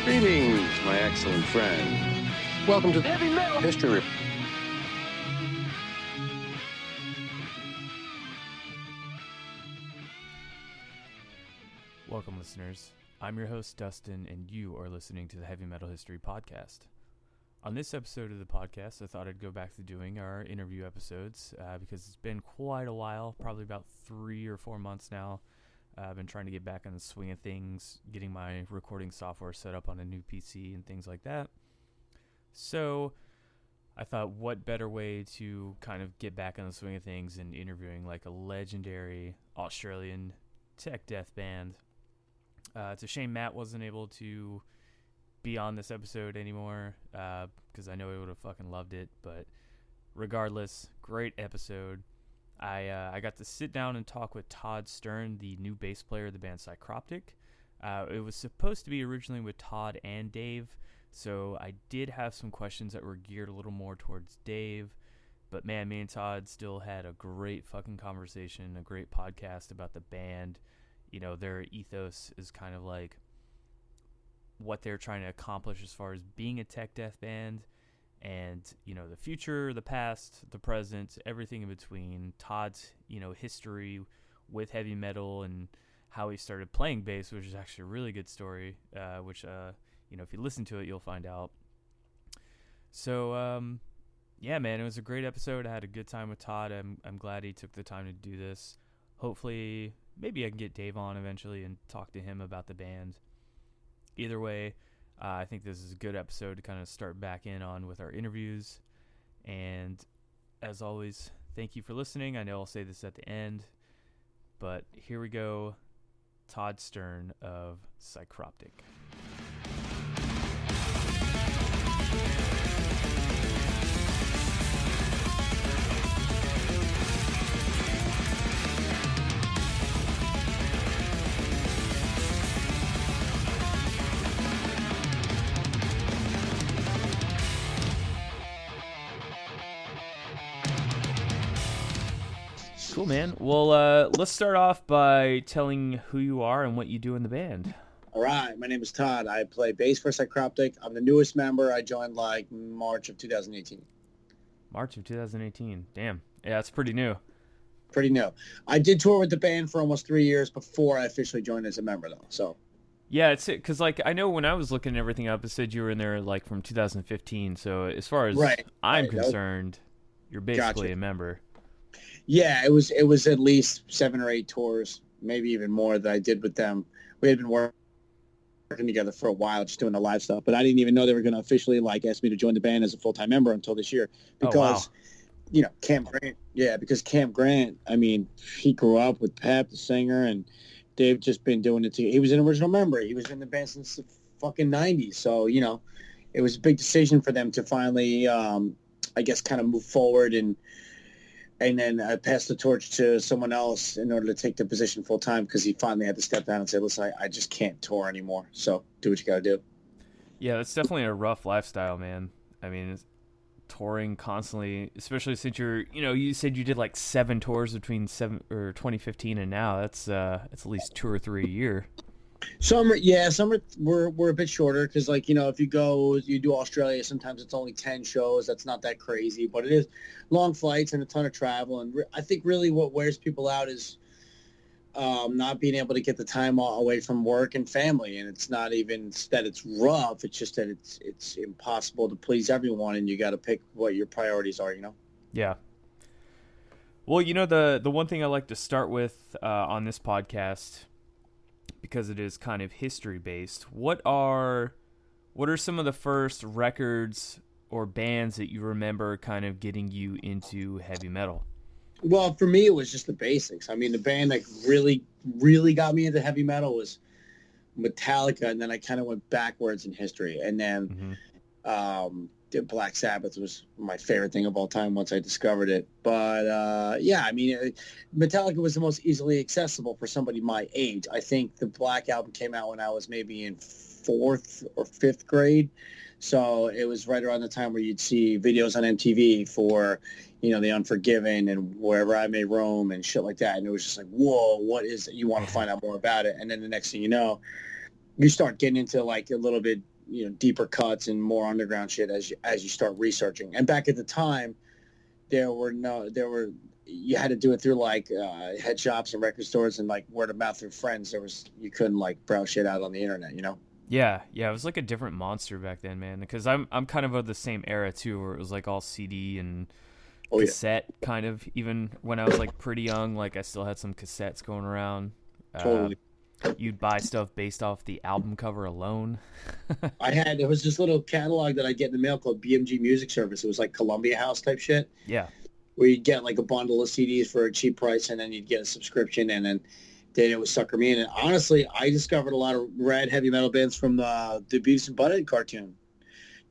Greetings, my excellent friend. Welcome to the Heavy Metal History Report. Welcome, listeners. I'm your host, Dustin, and you are listening to the Heavy Metal History Podcast. On this episode of the podcast, I thought I'd go back to doing our interview episodes because it's been quite a while, probably about 3 or 4 months now. I've been trying to get back on the swing of things, getting my recording software set up on a new PC and things like that. So I thought, what better way to kind of get back on the swing of things than interviewing like a legendary Australian tech death band. It's a shame Matt wasn't able to be on this episode anymore because I know he would have fucking loved it. But regardless, great episode. I got to sit down and talk with Todd Stern, the new bass player of the band Psycroptic. It was supposed to be originally with Todd and Dave, so I did have some questions that were geared a little more towards Dave. But man, me and Todd still had a great fucking conversation, a great podcast about the band. You know, their ethos is kind of like what they're trying to accomplish as far as being a tech death band. And, you know, the future, the past, the present, everything in between. Todd's, you know, history with heavy metal and how he started playing bass, which is actually a really good story, which, you know, if you listen to it, you'll find out. So, yeah, man, it was a great episode. I had a good time with Todd. I'm glad he took the time to do this. Hopefully, maybe I can get Dave on eventually and talk to him about the band. Either way, I think this is a good episode to kind of start back in on with our interviews. And as always, thank you for listening. I know I'll say this at the end, but here we go. Todd Stern of Psycroptic. Cool, man. Well, let's start off by telling who you are and what you do in the band. All right. My name is Todd. I play bass for Psycroptic. I'm the newest member. I joined like March of 2018. March of 2018. Damn. Yeah, it's pretty new. Pretty new. I did tour with the band for almost 3 years before I officially joined as a member, though. So. Yeah, it's because like I know when I was looking everything up, it said you were in there like from 2015. So as far as I'm concerned, you're basically a member. Yeah, it was at least 7 or 8 tours, maybe even more that I did with them. We had been working together for a while, just doing the live stuff, but I didn't even know they were going to officially like ask me to join the band as a full-time member until this year because, you know, Cam Grant. Yeah, because Cam Grant, I mean, he grew up with Pep, the singer, and they've just been doing it. He was an original member. He was in the band since the fucking 90s. So, you know, it was a big decision for them to finally, I guess, kind of move forward and then I passed the torch to someone else in order to take the position full time because he finally had to step down and say, listen, I just can't tour anymore. So do what you got to do. Yeah, that's definitely a rough lifestyle, man. I mean, touring constantly, especially since you said you did like 7 tours between 2015 and now. That's at least 2 or 3 a year. Some were a bit shorter because, like, you know, if you do Australia, sometimes it's only 10 shows. That's not that crazy, but it is long flights and a ton of travel. And I think really what wears people out is not being able to get the time away from work and family. And it's not even that it's rough. It's just that it's impossible to please everyone, and you got to pick what your priorities are, you know? Yeah. Well, you know, the one thing I like to start with on this podcast, because it is kind of history based, what are some of the first records or bands that you remember kind of getting you into heavy metal? Well, for me, it was just the basics. I mean, the band that really, really got me into heavy metal was Metallica, and then I kind of went backwards in history. And then Black Sabbath was my favorite thing of all time once I discovered it. But, yeah, I mean, Metallica was the most easily accessible for somebody my age. I think the Black Album came out when I was maybe in 4th or 5th grade. So it was right around the time where you'd see videos on MTV for, you know, The Unforgiven and Wherever I May Roam and shit like that. And it was just like, whoa, what is it? You want to find out more about it. And then the next thing you know, you start getting into like a little bit deeper cuts and more underground shit as you start researching. And back at the time, you had to do it through like head shops and record stores and like word of mouth through friends. You couldn't like browse shit out on the internet, Yeah, it was like a different monster back then, man. Because I'm kind of the same era too, where it was like all CD and cassette kind of. Even when I was like pretty young, like I still had some cassettes going around. Totally. You'd buy stuff based off the album cover alone. There was this little catalog that I'd get in the mail called BMG Music Service. It was like Columbia House type shit. Yeah. Where you'd get like a bundle of CDs for a cheap price, and then you'd get a subscription, and then it was sucker me in. And honestly, I discovered a lot of rad heavy metal bands from the Beavis and Butthead cartoon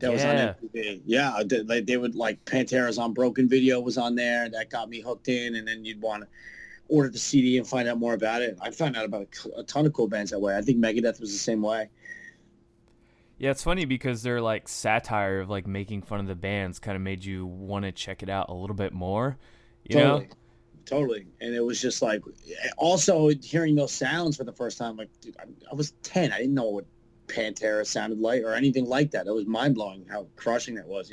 that was on MTV. Yeah, they would like Pantera's On Broken video was on there. That got me hooked in, and then you'd want to order the CD and find out more about it. I found out about a ton of cool bands that way. I think Megadeth was the same way. Yeah, it's funny because their like satire of like making fun of the bands kind of made you want to check it out a little bit more. You know? Totally. And it was just like, also hearing those sounds for the first time, like, dude, I was 10. I didn't know what Pantera sounded like or anything like that. It was mind-blowing how crushing that was,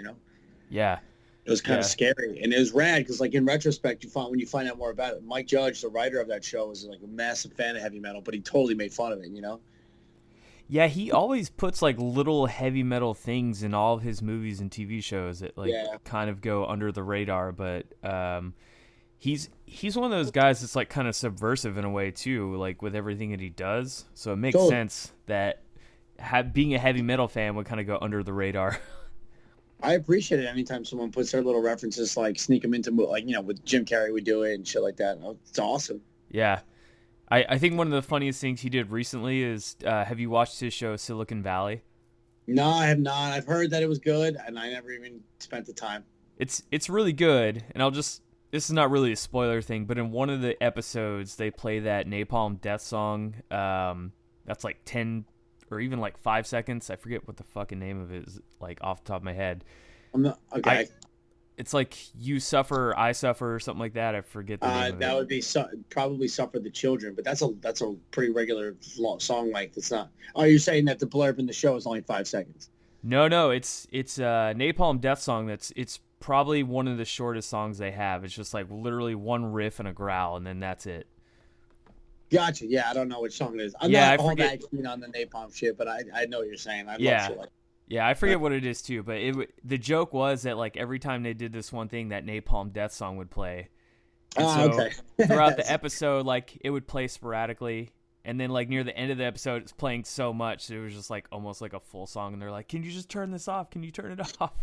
Yeah. It was kind of scary. And it was rad because, like, in retrospect, when you find out more about it, Mike Judge, the writer of that show, was like a massive fan of heavy metal, but he totally made fun of it, Yeah, he always puts like little heavy metal things in all of his movies and TV shows that like kind of go under the radar, but he's one of those guys that's like kind of subversive in a way too, like with everything that he does. So it makes sense that being a heavy metal fan would kind of go under the radar. I appreciate it anytime someone puts their little references, like sneak them into, like, with Jim Carrey would do it and shit like that. It's awesome. Yeah. I think one of the funniest things he did recently is, have you watched his show Silicon Valley? No, I have not. I've heard that it was good, and I never even spent the time. It's really good, and this is not really a spoiler thing, but in one of the episodes, they play that Napalm Death song. That's like 10 or even like 5 seconds. I forget what the fucking name of it is, like off the top of my head. Okay. It's like You Suffer, I Suffer, or something like that. I forget the name of that it. would be probably Suffer the Children, but that's a pretty regular song length. It's not. Oh, you're saying that the blurb in the show is only 5 seconds? No, it's Napalm Death song. It's probably one of the shortest songs they have. It's just like literally one riff and a growl, and then that's it. Gotcha. Yeah, I don't know which song it is. I'm not all that keen on the Napalm shit, but I know what you're saying. I love shit like that. Yeah, I forget what it is too, but the joke was that like every time they did this one thing, that Napalm Death song would play. And so throughout the episode, like it would play sporadically, and then like near the end of the episode, it's playing so much it was just like almost like a full song, and they're like, "Can you just turn this off? Can you turn it off?"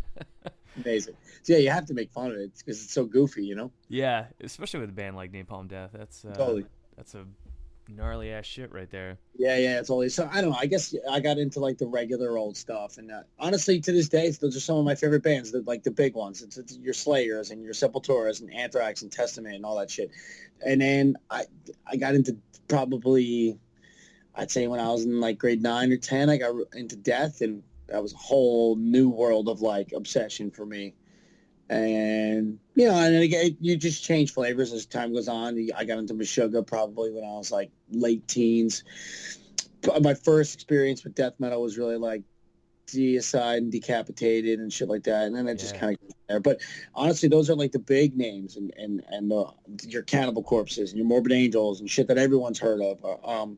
Amazing. So yeah, you have to make fun of it because it's so goofy, Yeah, especially with a band like Napalm Death. That's totally. That's a gnarly ass shit right there. Yeah, it's always. So I don't know. I guess I got into like the regular old stuff, and honestly, to this day, those are some of my favorite bands. Like the big ones. It's your Slayers and your Sepulturas and Anthrax and Testament and all that shit. And then I got into probably, I'd say when I was in like grade 9 or 10, I got into Death, and that was a whole new world of like obsession for me. And and again, you just change flavors as time goes on. I got into Meshuggah probably when I was like late teens. My first experience with death metal was really like Deicide and Decapitated and shit like that, and then it just kind of there. But honestly, those are like the big names, and your Cannibal Corpses and your Morbid Angels and shit that everyone's heard of.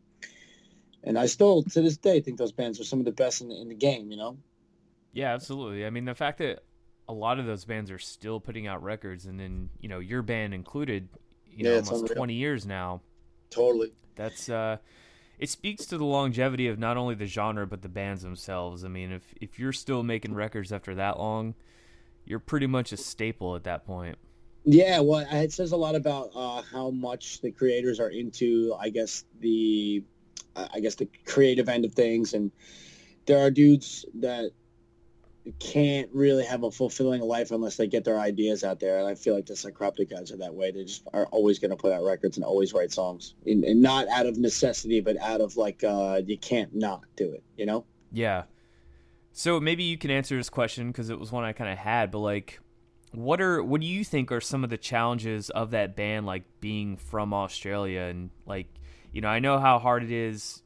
And I still to this day think those bands are some of the best in the game. Yeah, absolutely. I mean, the fact that a lot of those bands are still putting out records, and then your band included, almost 20 years now. Totally. That's it speaks to the longevity of not only the genre but the bands themselves. I mean, if you're still making records after that long, you're pretty much a staple at that point. Yeah, well, it says a lot about how much the creators are into, I guess the creative end of things, and there are dudes that can't really have a fulfilling life unless they get their ideas out there. And I feel like the Psycroptic guys are that way. They just are always going to put out records and always write songs, and not out of necessity, but out of like you can't not do it. Yeah. So maybe you can answer this question because it was one I kind of had, but like, what do you think are some of the challenges of that band, like being from Australia, and like, I know how hard it is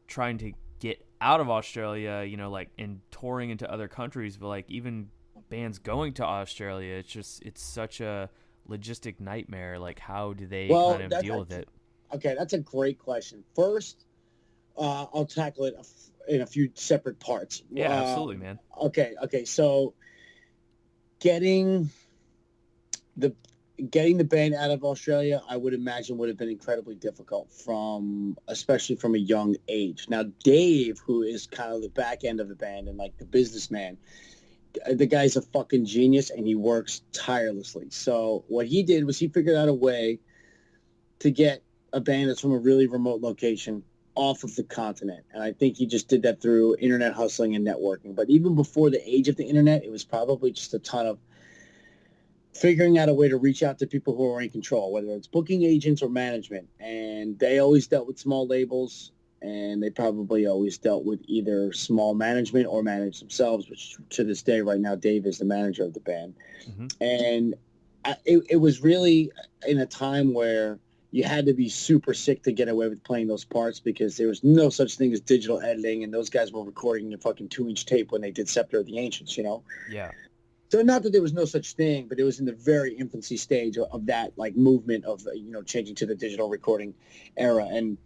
trying to get out of Australia, like and touring into other countries, but like even bands going to Australia, it's such a logistic nightmare. Like, how do they kind of deal with it? Okay, that's a great question. First, I'll tackle it in a few separate parts. Yeah, absolutely, man. Okay. So getting the band out of Australia, I would imagine would have been incredibly difficult especially from a young age. Now, Dave, who is kind of the back end of the band and like the businessman, the guy's a fucking genius and he works tirelessly. So what he did was he figured out a way to get a band that's from a really remote location off of the continent. And I think he just did that through internet hustling and networking. But even before the age of the internet, it was probably just a ton of figuring out a way to reach out to people who are in control, whether it's booking agents or management. And they always dealt with small labels, and they probably always dealt with either small management or managed themselves, which to this day right now, Dave is the manager of the band. Mm-hmm. And it was really in a time where you had to be super sick to get away with playing those parts because there was no such thing as digital editing, and those guys were recording the fucking 2-inch tape when they did Scepter of the Ancients, Yeah. So not that there was no such thing, but it was in the very infancy stage of that like movement of, changing to the digital recording era and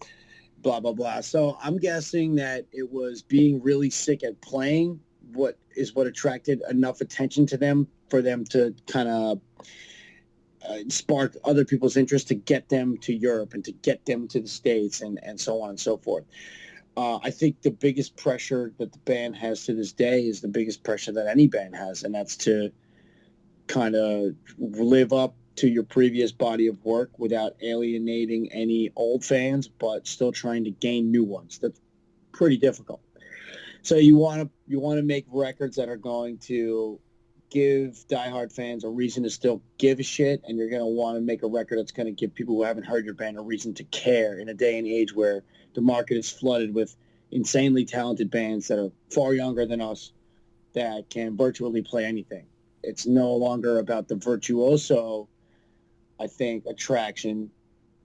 blah, blah, blah. So I'm guessing that it was being really sick at playing what attracted enough attention to them for them to kind of spark other people's interest to get them to Europe and to get them to the States and so on and so forth. I think the biggest pressure that the band has to this day is the biggest pressure that any band has, and that's to kind of live up to your previous body of work without alienating any old fans, but still trying to gain new ones. That's pretty difficult. So you want to make records that are going to give diehard fans a reason to still give a shit, and you're going to want to make a record that's going to give people who haven't heard your band a reason to care in a day and age where the market is flooded with insanely talented bands that are far younger than us that can virtually play anything. It's no longer about the virtuoso, I think, attraction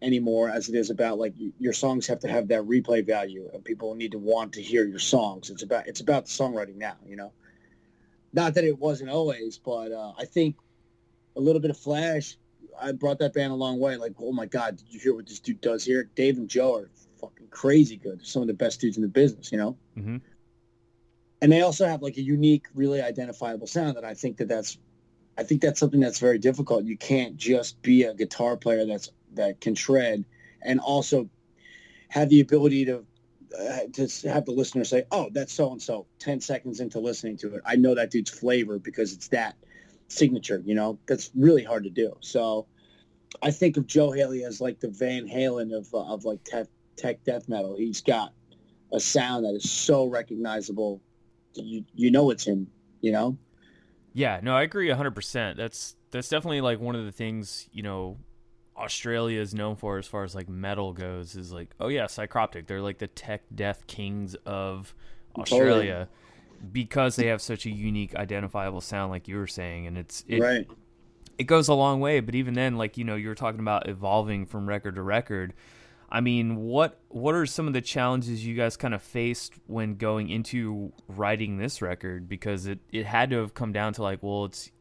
anymore as it is about like your songs have to have that replay value and people need to want to hear your songs. It's about the songwriting now, Not that it wasn't always, but I think a little bit of flash, I brought that band a long way. Like, oh my God, did you hear what this dude does here? Dave and Joe are fucking crazy good. They're some of the best dudes in the business, Mm-hmm. And they also have like a unique, really identifiable sound that I think that's something that's very difficult. You can't just be a guitar player that can shred and also have the ability to have the listener say, oh, that's so-and-so 10 seconds into listening to it. I know that dude's flavor because it's that signature, that's really hard to do. So I think of Joe Haley as like the Van Halen of like tech death metal. He's got a sound that is so recognizable. You know it's him, Yeah, no, I agree 100%. That's definitely like one of the things, Australia is known for as far as like metal goes is like, oh yeah, Psycroptic. They're like the tech death kings of Australia because they have such a unique identifiable sound like you were saying, and right. It goes a long way, but even then, like, you were talking about evolving from record to record. I mean, what are some of the challenges you guys kind of faced when going into writing this record? Because it had to have come down to like, well, it's,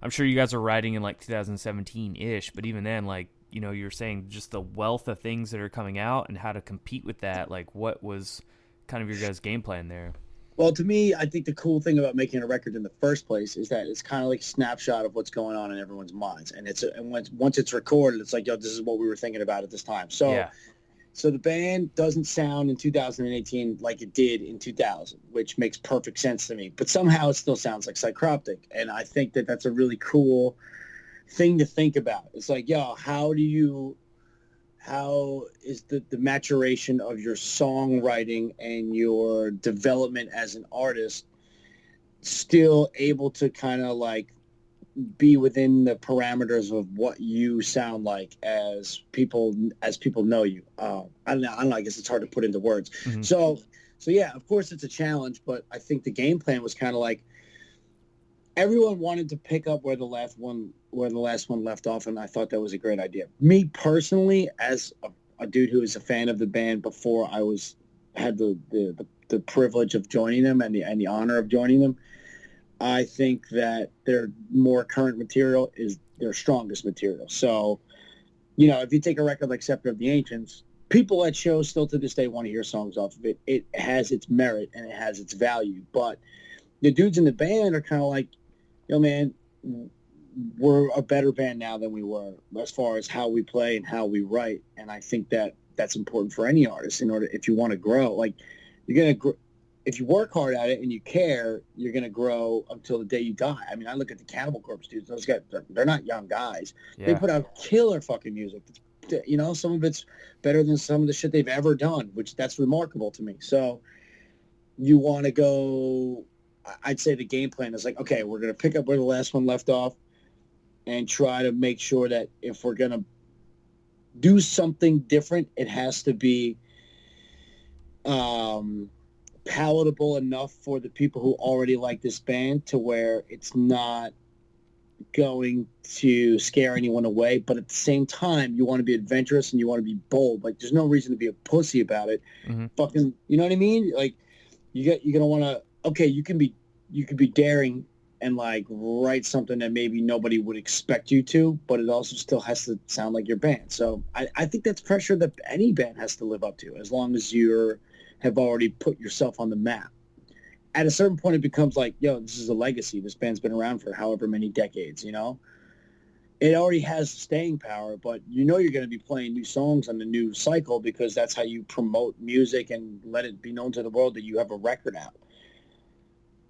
I'm sure you guys are writing in like 2017-ish, but even then, like, you're saying just the wealth of things that are coming out and how to compete with that. Like, what was kind of your guys' game plan there? Well, to me, I think the cool thing about making a record in the first place is that it's kind of like a snapshot of what's going on in everyone's minds. And once it's recorded, it's like, yo, this is what we were thinking about at this time. So, yeah. So the band doesn't sound in 2018 like it did in 2000, which makes perfect sense to me. But somehow it still sounds like Psycroptic. And I think that that's a really cool thing to think about. It's like, yo, how is the maturation of your songwriting and your development as an artist still able to kind of like be within the parameters of what you sound like as people know you? I don't know. I guess it's hard to put into words. Mm-hmm. So yeah, of course it's a challenge, but I think the game plan was kind of like everyone wanted to pick up where the last one left off, and I thought that was a great idea. Me personally, as a dude who was a fan of the band before I had the the privilege of joining them and the honor of joining them. I think that their more current material is their strongest material. So, if you take a record like Scepter of the Ancients, people at shows still to this day want to hear songs off of it. It has its merit and it has its value. But the dudes in the band are kind of like, yo, man, we're a better band now than we were as far as how we play and how we write. And I think that that's important for any artist if you want to grow. Like, you're going to if you work hard at it and you care, you're going to grow until the day you die. I mean, I look at the Cannibal Corpse dudes. Those guys, they're not young guys. Yeah. They put out killer fucking music. Some of it's better than some of the shit they've ever done, which that's remarkable to me. So you want to go, I'd say the game plan is like, okay, we're going to pick up where the last one left off and try to make sure that if we're going to do something different, it has to be palatable enough for the people who already like this band to where it's not going to scare anyone away. But at the same time, you want to be adventurous and you want to be bold. Like, there's no reason to be a pussy about it. Mm-hmm. Fucking, you know what I mean? Like, you're going to want to, okay, you can be daring and like write something that maybe nobody would expect you to, but it also still has to sound like your band. So I think that's pressure that any band has to live up to, as long as you have already put yourself on the map. At a certain point, it becomes like, yo, this is a legacy. This band's been around for however many decades, It already has staying power, but you're going to be playing new songs on the new cycle because that's how you promote music and let it be known to the world that you have a record out.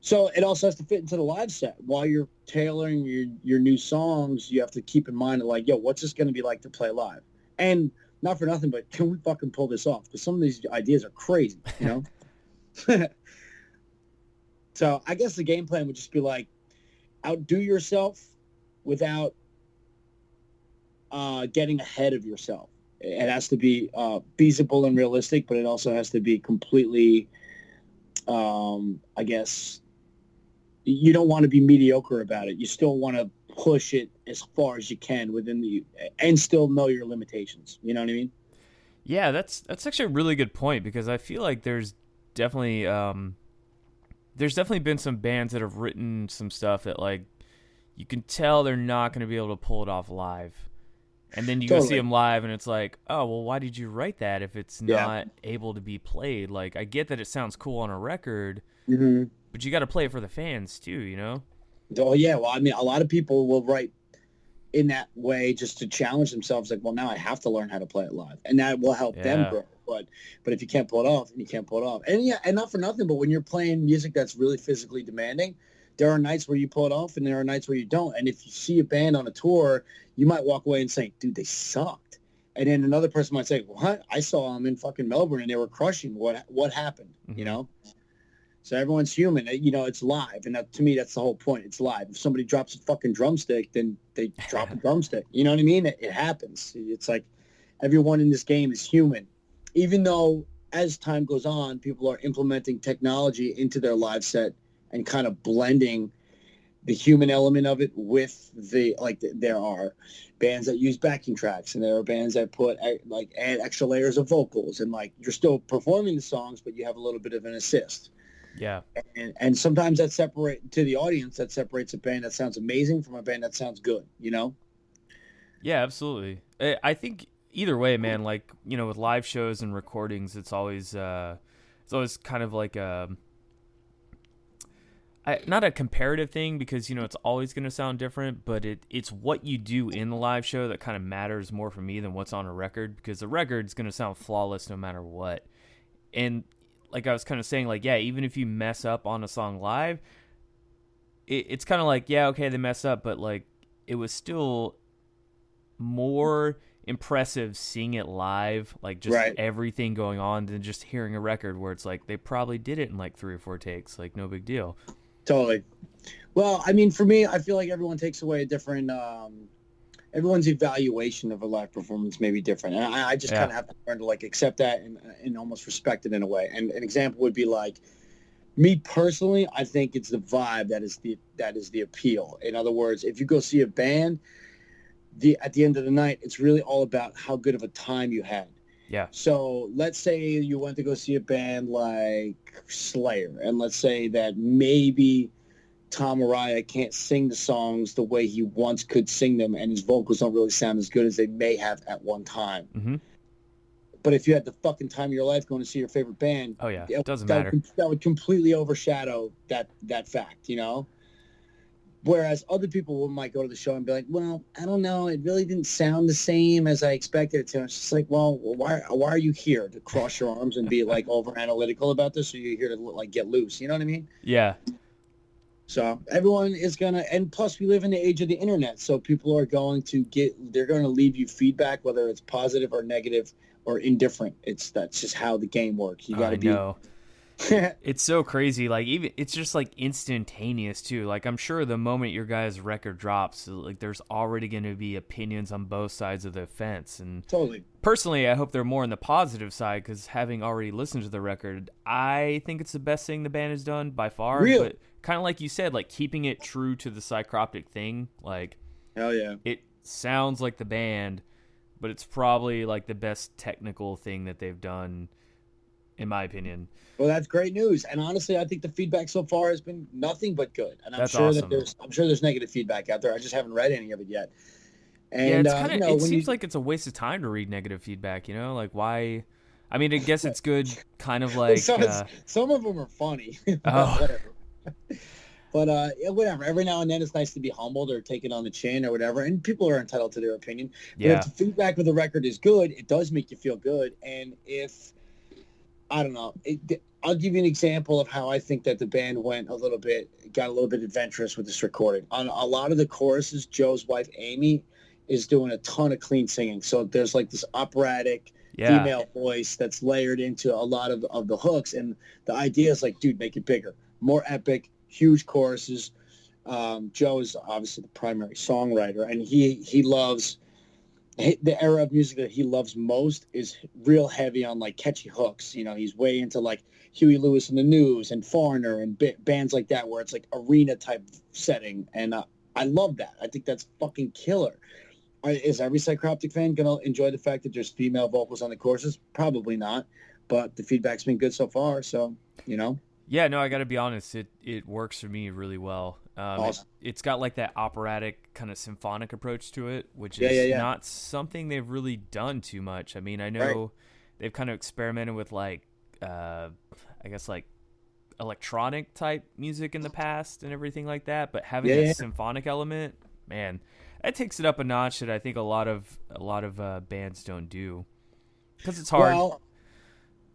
So it also has to fit into the live set. While you're tailoring your new songs, you have to keep in mind, like, yo, what's this going to be like to play live? And not for nothing, but can we fucking pull this off? Because some of these ideas are crazy, So I guess the game plan would just be like, outdo yourself without getting ahead of yourself. It has to be feasible and realistic, but it also has to be completely, I guess, you don't want to be mediocre about it. You still want to push it as far as you can and still know your limitations. You know what I mean? Yeah, that's actually a really good point, because I feel like there's definitely been some bands that have written some stuff that, like, you can tell they're not going to be able to pull it off live. And then you go see them live and it's like, oh, well, why did you write that if it's not able to be played? Like, I get that it sounds cool on a record, mm-hmm. but you got to play it for the fans too, Oh, yeah. Well, I mean, a lot of people will write in that way just to challenge themselves. Like, well, now I have to learn how to play it live. And that will help them grow. But if you can't pull it off, then you can't pull it off. And and not for nothing, but when you're playing music that's really physically demanding, there are nights where you pull it off and there are nights where you don't. And if you see a band on a tour, you might walk away and say, dude, they sucked. And then another person might say, what? I saw them in fucking Melbourne and they were crushing. What happened? Mm-hmm. So everyone's human. It's live. And to me, that's the whole point. It's live. If somebody drops a fucking drumstick, then they drop a drumstick. You know what I mean? It happens. It's like everyone in this game is human. Even though as time goes on, people are implementing technology into their live set and kind of blending the human element of it with there are bands that use backing tracks and there are bands that add extra layers of vocals and like you're still performing the songs, but you have a little bit of an assist. Yeah. And sometimes that separates a band that sounds amazing from a band that sounds good, Yeah, absolutely. I think either way, man, like, with live shows and recordings, it's always kind of like not a comparative thing because, it's always going to sound different, but it's what you do in the live show that kind of matters more for me than what's on a record, because the record's going to sound flawless no matter what. And like I was kind of saying, like, yeah, even if you mess up on a song live, it's kind of like, yeah, okay, they mess up, but like it was still more impressive seeing it live, like just everything going on, than just hearing a record where it's like they probably did it in like 3 or 4 takes, like no big deal. Totally. Well, I mean, for me, I feel like everyone takes away a different everyone's evaluation of a live performance may be different, and I just kind of have to learn to like accept that and almost respect it in a way. And an example would be like me personally, I think it's the vibe that is the appeal. In other words, if you go see a band, at the end of the night, it's really all about how good of a time you had. Yeah. So let's say you went to go see a band like Slayer, and let's say that maybe Tom Araya can't sing the songs the way he once could sing them, and his vocals don't really sound as good as they may have at one time. Mm-hmm. But if you had the fucking time of your life going to see your favorite band, oh yeah, it doesn't matter. That would completely overshadow that fact, you know? Whereas other people might go to the show and be like, well, I don't know, it really didn't sound the same as I expected it to. And it's just like, well, why are you here? To cross your arms and be like over analytical about this, or you're here to like get loose? You know what I mean? Yeah. So everyone is gonna, and plus we live in the age of the internet, so people are going to they're going to leave you feedback, whether it's positive or negative or indifferent. That's just how the game works. You got to be. Know. It's so crazy. Like, even it's just like instantaneous too. Like, I'm sure the moment your guys' record drops, like there's already going to be opinions on both sides of the fence. And totally. Personally, I hope they're more on the positive side, because having already listened to the record, I think it's the best thing the band has done by far. Really? But kind of like you said, like keeping it true to the Psycroptic thing. Like, hell yeah, it sounds like the band, but it's probably like the best technical thing that they've done, in my opinion. Well, that's great news. And honestly, I think the feedback so far has been nothing but good. And that's awesome. I'm sure there's negative feedback out there. I just haven't read any of it yet. And yeah, it's kind of, it seems like it's a waste of time to read negative feedback, you know? Like, why? I mean, I guess it's good, kind of like... some of them are funny. Oh. Whatever. But whatever. Every now and then it's nice to be humbled or taken on the chin or whatever. And people are entitled to their opinion. But yeah. If the feedback of the record is good, it does make you feel good. And if, I don't know, I'll give you an example of how I think that the band got a little bit adventurous with this recording. On a lot of the choruses, Joe's wife, Amy, is doing a ton of clean singing. So there's like this operatic female voice that's layered into a lot of the hooks. And the idea is like, dude, make it bigger, more epic, huge choruses. Joe is obviously the primary songwriter, and he loves the era of music that he loves most is real heavy on like catchy hooks. You know, he's way into like Huey Lewis and the News and Foreigner and bands like that, where it's like arena type setting. And I love that. I think that's fucking killer. Is every Psycroptic fan going to enjoy the fact that there's female vocals on the choruses? Probably not, but the feedback's been good so far. So, you know. Yeah, no, I got to be honest. It works for me really well. Awesome. It's got like that operatic kind of symphonic approach to it, which is not something they've really done too much. I mean, I know they've kind of experimented with like, I guess like electronic type music in the past and everything like that. But having that symphonic element, man, that takes it up a notch that I think a lot of bands don't do, because it's hard. Well,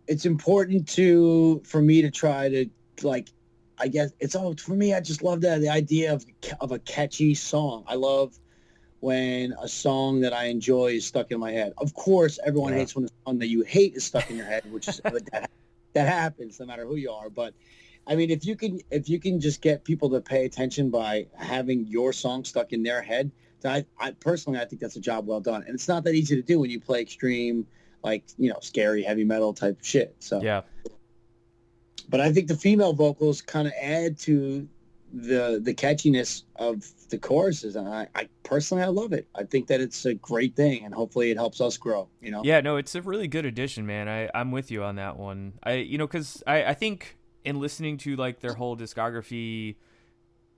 it's important for me to try to, like, I guess for me, I just love the idea of a catchy song. I love when a song that I enjoy is stuck in my head. Of course, everyone hates when a song that you hate is stuck in your head, which is that happens no matter who you are. But I mean, if you can just get people to pay attention by having your song stuck in their head, I personally, I think that's a job well done. And it's not that easy to do when you play extreme, like, you know, scary heavy metal type shit. So yeah. But I think the female vocals kind of add to the catchiness of the choruses, and I personally, I love it. I think that it's a great thing, and hopefully it helps us grow, you know? Yeah, no, it's a really good addition, man. I'm with you on that one. Because I think in listening to like their whole discography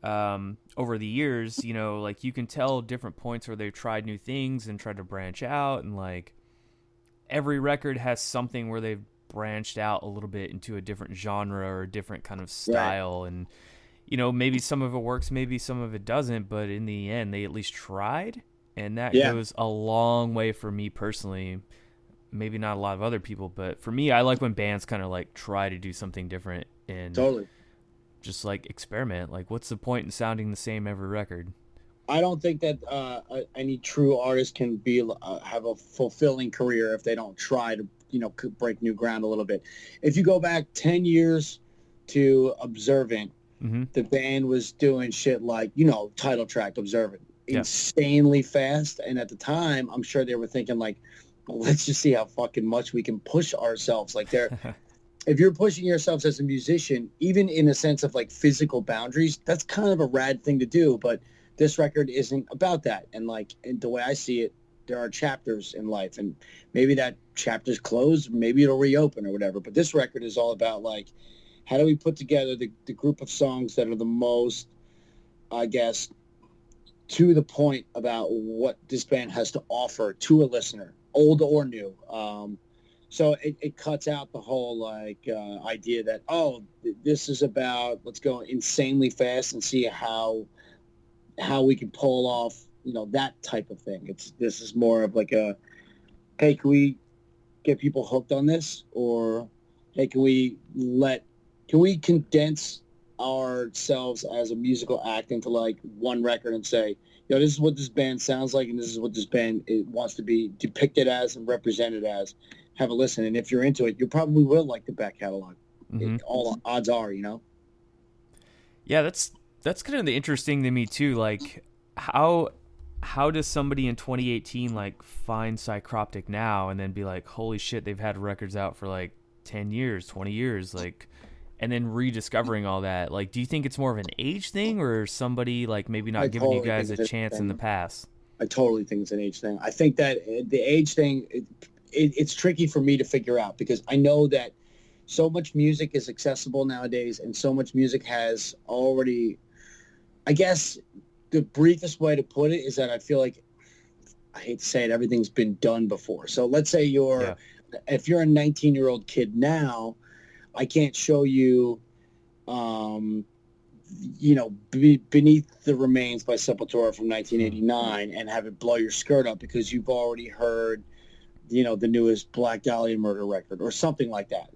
over the years, you know, like you can tell different points where they've tried new things and tried to branch out, and like every record has something where they've branched out a little bit into a different genre or a different kind of style. And you know, maybe some of it works, maybe some of it doesn't, but in the end they at least tried, and that goes a long way for me personally. Maybe not a lot of other people, but for me, I like when bands kind of like try to do something different and just like experiment. Like, what's the point in sounding the same every record? I don't think that any true artist can have a fulfilling career if they don't try to, you know, break new ground a little bit. If you go back 10 years to Observant, the band was doing shit like, you know, title track Observant, insanely fast. And at the time, I'm sure they were thinking like, well, let's just see how fucking much we can push ourselves. Like if you're pushing yourselves as a musician, even in a sense of like physical boundaries, that's kind of a rad thing to do. But this record isn't about that. And like, the way I see it, there are chapters in life, and maybe that chapter's closed, maybe it'll reopen or whatever. But this record is all about, like, how do we put together the group of songs that are the most, I guess, to the point about what this band has to offer to a listener, old or new. So it cuts out the whole, like, idea that, oh, this is about, let's go insanely fast and see how we can pull off, that type of thing. This is more of like a, hey, can we get people hooked on this? Or, hey, can we condense ourselves as a musical act into, like, one record and say, this is what this band sounds like, and this is what this band wants to be depicted as and represented as. Have a listen, and if you're into it, you probably will like the back catalog. All odds are, Yeah, that's kind of the interesting to me too. Like, how does somebody in 2018 like find Psycroptic now and then be like, holy shit, they've had records out for like 10 years, 20 years, like, and then rediscovering all that? Like, do you think it's more of an age thing, or somebody like maybe not giving you guys a chance in the past? I totally think it's an age thing. I think that the age thing, it's tricky for me to figure out, because I know that so much music is accessible nowadays, and so much music has already, I guess the briefest way to put it is that I feel like, I hate to say it, everything's been done before. So let's say if you're a 19-year-old kid now, I can't show you, Beneath the Remains by Sepultura from 1989 and have it blow your skirt up because you've already heard, the newest Black Dahlia Murder record or something like that.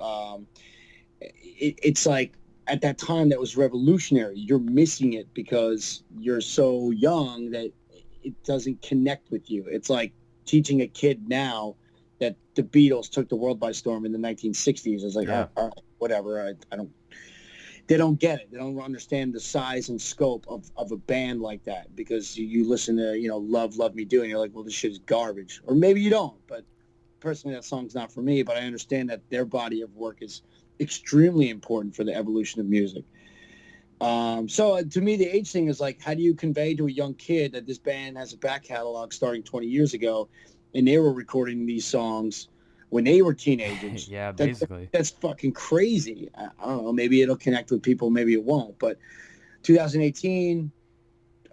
It's like, at that time, that was revolutionary. You're missing it because you're so young that it doesn't connect with you. It's like teaching a kid now that the Beatles took the world by storm in the 1960s. It's like, whatever. They don't get it. They don't understand the size and scope of a band like that, because you listen to, Love Me Do, and you're like, well, this shit is garbage. Or maybe you don't, but personally, that song's not for me, but I understand that their body of work is extremely important for the evolution of music. So to me, the age thing is like, how do you convey to a young kid that this band has a back catalog starting 20 years ago, and they were recording these songs when they were teenagers? Yeah, basically. That's fucking crazy. I don't know. Maybe it'll connect with people. Maybe it won't. But 2018,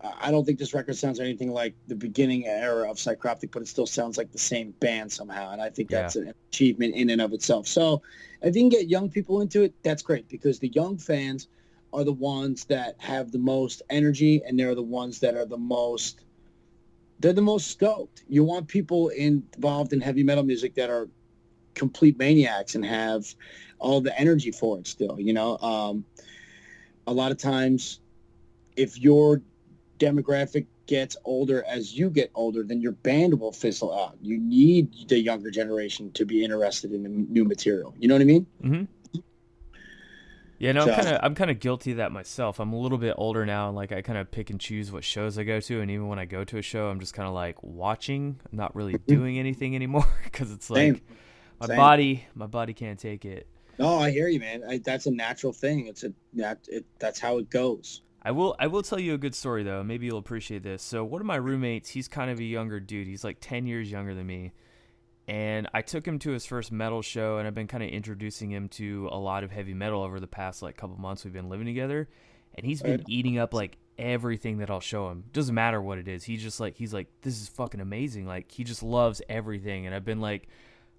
I don't think this record sounds anything like the beginning era of Psycroptic, but it still sounds like the same band somehow. And I think that's an achievement in and of itself. So if you can get young people into it, that's great, because the young fans are the ones that have the most energy, and they're the ones that are the most stoked. You want people involved in heavy metal music that are complete maniacs and have all the energy for it still, a lot of times, if your demographic gets older as you get older, then your band will fizzle out. You need the younger generation to be interested in the new material. You know what I mean? Mm-hmm. Yeah, no, I'm kind of guilty of that myself. I'm a little bit older now, and like I kind of pick and choose what shows I go to, and even when I go to a show, I'm just kind of like watching, I'm not really doing anything anymore, because it's like my body can't take it. No, I hear you, man. That's a natural thing. That's how it goes. I will tell you a good story, though. Maybe you'll appreciate this. So one of my roommates, he's kind of a younger dude. He's like 10 years younger than me. And I took him to his first metal show, and I've been kind of introducing him to a lot of heavy metal over the past like couple months we've been living together. And he's been eating up like everything that I'll show him. Doesn't matter what it is. He's like, this is fucking amazing. Like, he just loves everything. And I've been like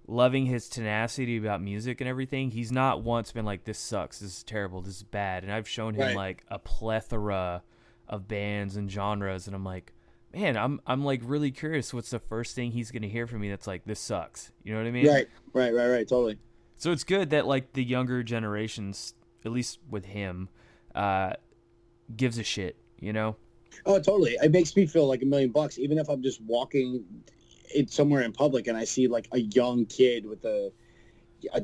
loving his tenacity about music and everything. He's not once been like, this sucks, this is terrible, this is bad. And I've shown him like a plethora of bands and genres, and I'm like, man, I'm like really curious what's the first thing he's gonna hear from me that's like, this sucks. You know what I mean? Right, totally. So it's good that like the younger generations, at least with him, gives a shit, Oh, totally. It makes me feel like $1 million, even if I'm just walking somewhere in public and I see like a young kid with a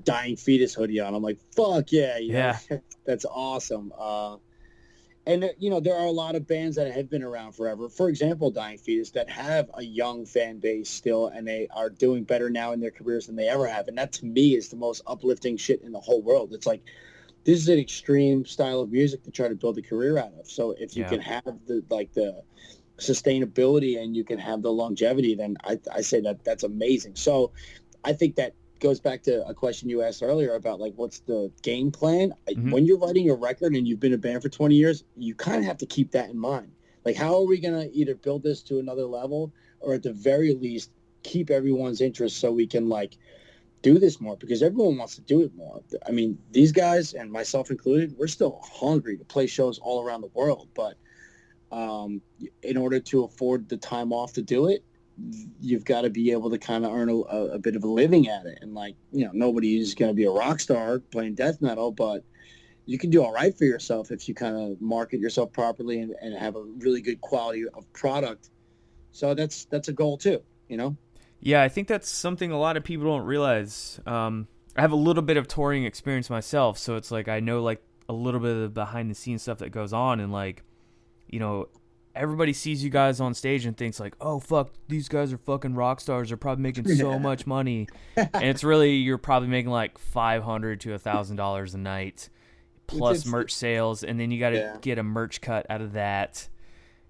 Dying Fetus hoodie on. I'm like, fuck yeah, that's awesome. And there are a lot of bands that have been around forever. For example, Dying Fetus, that have a young fan base still, and they are doing better now in their careers than they ever have. And that to me is the most uplifting shit in the whole world. It's like, this is an extreme style of music to try to build a career out of. So if you can have the sustainability and you can have the longevity, then I say that's amazing. So I think that goes back to a question you asked earlier about like what's the game plan. When you're writing a record and you've been a band for 20 years, you kind of have to keep that in mind. Like, how are we going to either build this to another level or at the very least keep everyone's interest so we can like do this more, because everyone wants to do it more. I mean, these guys and myself included, we're still hungry to play shows all around the world, but in order to afford the time off to do it, you've got to be able to kind of earn a bit of a living at it. And like, you know, nobody is going to be a rock star playing death metal, but you can do all right for yourself if you kind of market yourself properly and have a really good quality of product. So that's a goal too, you know? Yeah, I think that's something a lot of people don't realize. I have a little bit of touring experience myself, so it's like I know like a little bit of the behind the scenes stuff that goes on, and like, you know, everybody sees you guys on stage and thinks like, oh fuck, these guys are fucking rock stars, they're probably making so much money. And it's really, you're probably making like $500 to $1,000 a night plus merch sales, and then you got to get a merch cut out of that.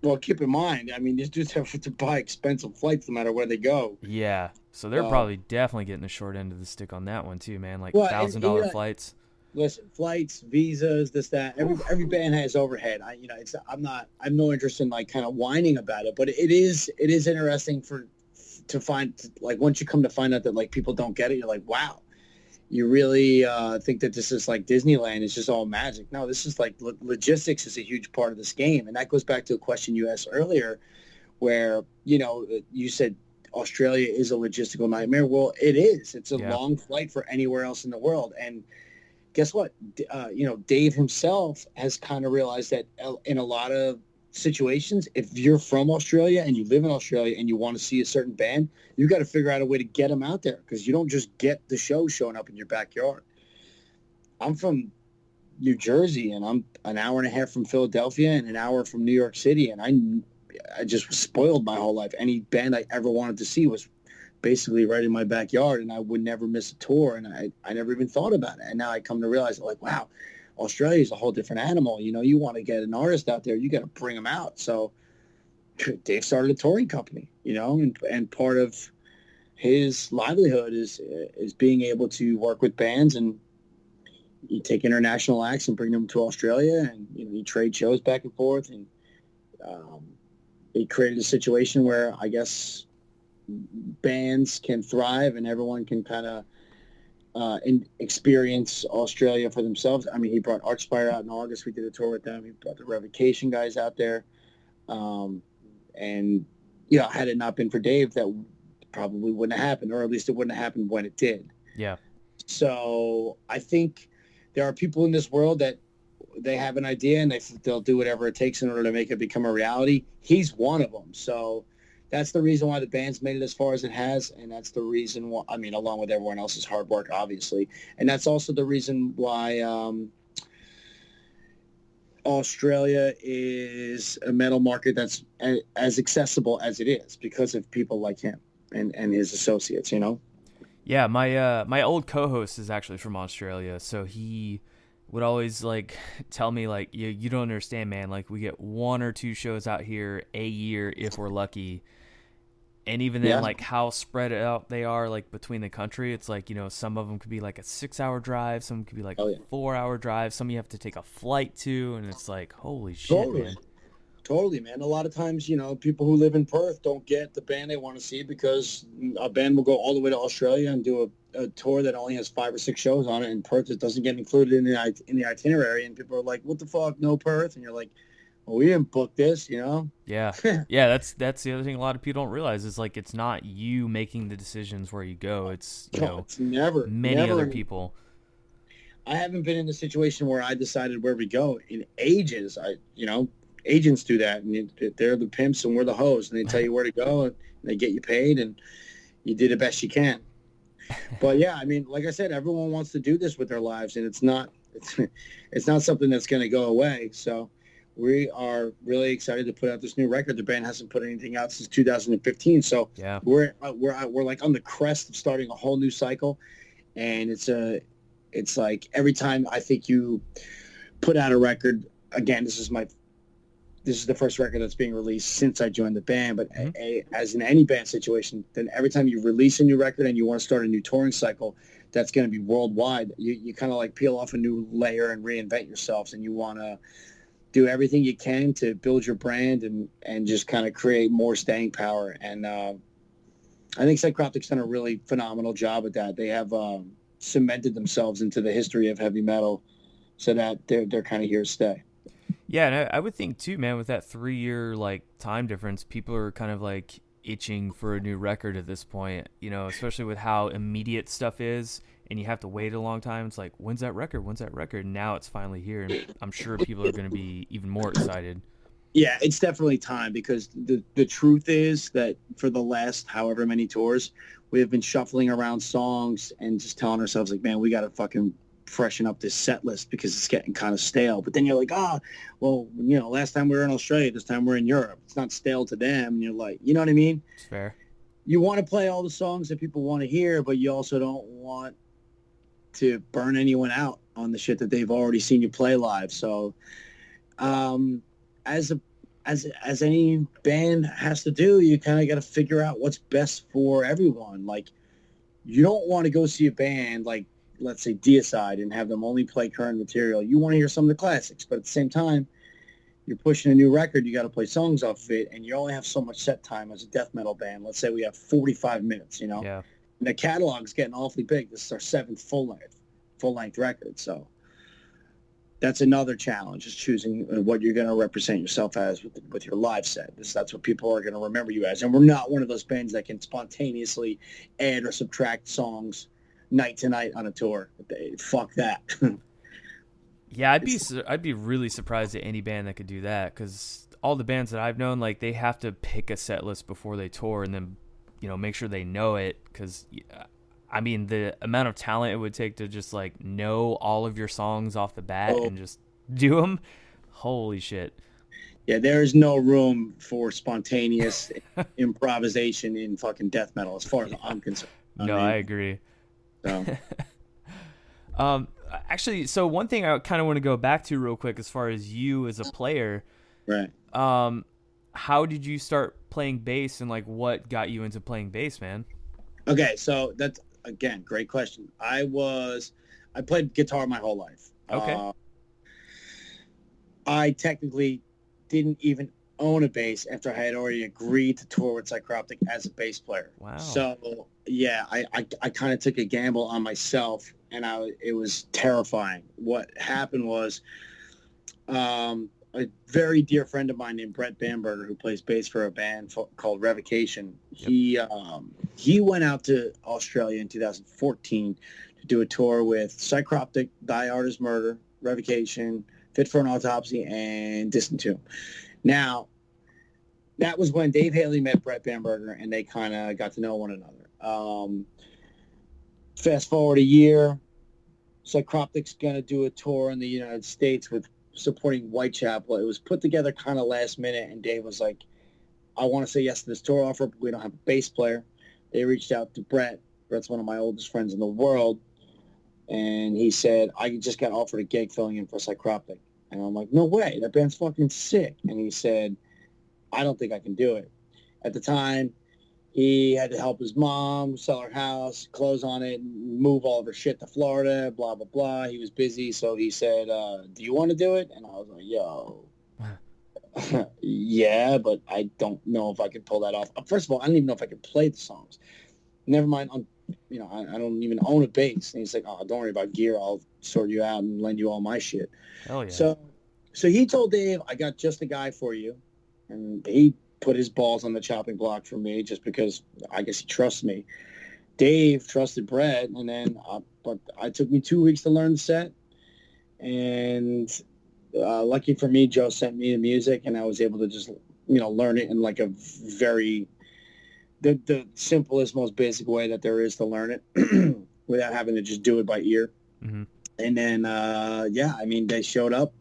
Well, keep in mind, I mean, these dudes have to buy expensive flights no matter where they go. Yeah, so they're probably definitely getting the short end of the stick on that one too, man. Like $1,000 flights. Listen, flights, visas, this, that. Every band has overhead. I'm no interest in like kind of whining about it, but it is interesting to find, like, once you come to find out that like people don't get it, you're like, wow, you really think that this is like Disneyland. It's just all magic. No, this is like logistics is a huge part of this game, and that goes back to a question you asked earlier, where you said Australia is a logistical nightmare. Well, it is. It's a long flight for anywhere else in the world, and guess what? Dave himself has kind of realized that in a lot of situations, if you're from Australia and you live in Australia and you want to see a certain band, you got to figure out a way to get them out there, because you don't just get the show showing up in your backyard. I'm from New Jersey, and I'm an hour and a half from Philadelphia and an hour from New York City, and I just was spoiled my whole life. Any band I ever wanted to see was basically right in my backyard, and I would never miss a tour, and I never even thought about it. And now I come to realize, like, wow, Australia is a whole different animal. You know, you want to get an artist out there, you got to bring them out. So Dave started a touring company, and part of his livelihood is being able to work with bands, and you take international acts and bring them to Australia, and you trade shows back and forth, and it created a situation where I guess bands can thrive and everyone can kind of experience Australia for themselves. I mean, he brought Archspire out in August. We did a tour with them. He brought the Revocation guys out there. And, had it not been for Dave, that probably wouldn't have happened, or at least it wouldn't have happened when it did. Yeah. So I think there are people in this world that they have an idea and they'll do whatever it takes in order to make it become a reality. He's one of them. So that's the reason why the band's made it as far as it has, and that's the reason why, I mean, along with everyone else's hard work, obviously. And that's also the reason why Australia is a metal market that's as accessible as it is, because of people like him and his associates, Yeah, my old co-host is actually from Australia, so he would always like tell me like, you don't understand, man, like we get 1 or 2 shows out here a year if we're lucky. And even then, like how spread out they are, like between the country, it's like, some of them could be like a 6-hour drive, some could be like a 4-hour drive, some you have to take a flight to, and it's like, holy shit, man. Totally, man. A lot of times, people who live in Perth don't get the band they want to see, because a band will go all the way to Australia and do a tour that only has 5 or 6 shows on it, and Perth just doesn't get included in the itinerary, and people are like, what the fuck, no Perth? And you're like, well, we didn't book this, Yeah. Yeah, that's the other thing a lot of people don't realize is like, it's not you making the decisions where you go. It's, it's never other people. I haven't been in a situation where I decided where we go in ages. Agents do that, and they're the pimps and we're the hoes, and they tell you where to go, and they get you paid, and you do the best you can. But yeah, I mean, like I said, everyone wants to do this with their lives, and it's not something that's going to go away. So we are really excited to put out this new record. The band hasn't put anything out since 2015, so yeah, we're like on the crest of starting a whole new cycle, and it's like every time I think you put out a record, again, this is my this is the first record that's being released since I joined the band, but as in any band situation, then every time you release a new record and you want to start a new touring cycle that's going to be worldwide, you kind of like peel off a new layer and reinvent yourselves, and you want to do everything you can to build your brand and just kind of create more staying power. And I think Psycroptic's done a really phenomenal job at that. They have cemented themselves into the history of heavy metal so that they're kind of here to stay. Yeah, and I would think too, man, with that 3-year like time difference, people are kind of like itching for a new record at this point, you know, especially with how immediate stuff is, and you have to wait a long time. It's like, when's that record? And now it's finally here, and I'm sure people are going to be even more excited. Yeah, it's definitely time, because the truth is that for the last however many tours, we have been shuffling around songs and just telling ourselves like, man, we got to fucking freshen up this set list because it's getting kind of stale. But then you're like, well, you know, last time we were in Australia, this time we're in Europe. It's not stale to them. And you're like, you know what I mean? It's fair. You want to play all the songs that people want to hear, but you also don't want to burn anyone out on the shit that they've already seen you play live. So as any band has to do, you kind of got to figure out what's best for everyone. Like, you don't want to go see a band like, let's say, Deicide, and have them only play current material. You want to hear some of the classics, but at the same time, you're pushing a new record, you got to play songs off of it, and you only have so much set time as a death metal band. Let's say we have 45 minutes, you know? Yeah. And the catalog's getting awfully big. This is our 7th full-length record, so that's another challenge, is choosing what you're going to represent yourself as with your live set. That's what people are going to remember you as. And we're not one of those bands that can spontaneously add or subtract songs night to night on a tour. Fuck that. Yeah, I'd be really surprised at any band that could do that, because all the bands that I've known, like, they have to pick a set list before they tour and then, you know, make sure they know it, because I mean, the amount of talent it would take to just like know all of your songs off the bat and just do them. Holy shit. Yeah, there is no room for spontaneous improvisation in fucking death metal, as far as I'm concerned. I agree. So. Actually, so one thing I kind of want to go back to real quick, as far as you as a player, right? How did you start playing bass, and like what got you into playing bass, man? Okay, so that's, again, great question. I played guitar my whole life. Okay. I technically didn't even own a bass after I had already agreed to tour with Psycroptic as a bass player. Wow. So yeah, I kind of took a gamble on myself, and it was terrifying. What happened was, a very dear friend of mine named Brett Bamberger, who plays bass for a band called Revocation, he went out to Australia in 2014 to do a tour with Psycroptic, Die Artist Murder, Revocation, Fit for an Autopsy, and Distant Tomb. Now, that was when Dave Haley met Brett Bamberger, and they kind of got to know one another. Fast forward a year, Psycroptic's going to do a tour in the United States with supporting Whitechapel. It was put together kind of last minute, and Dave was like, I want to say yes to this tour offer, but we don't have a bass player. They reached out to Brett. Brett's one of my oldest friends in the world, and he said, I just got offered a gig filling in for Psycroptic. And I'm like, no way, that band's fucking sick. And he said, I don't think I can do it. At the time, he had to help his mom sell her house, close on it, move all of her shit to Florida, blah, blah, blah. He was busy, so he said, do you want to do it? And I was like, yo, yeah, but I don't know if I could pull that off. First of all, I don't even know if I could play the songs. Never mind, I don't even own a bass. And he's like, oh, don't worry about gear. I'll sort you out and lend you all my shit. Hell yeah. So he told Dave, I got just a guy for you. And he put his balls on the chopping block for me just because I guess he trusts me. Dave trusted Brett, and then but it took me 2 weeks to learn the set. And lucky for me, Joe sent me the music, and I was able to just, learn it in like a very, the simplest, most basic way that there is to learn it without having to just do it by ear. Mm-hmm. And then, they showed up,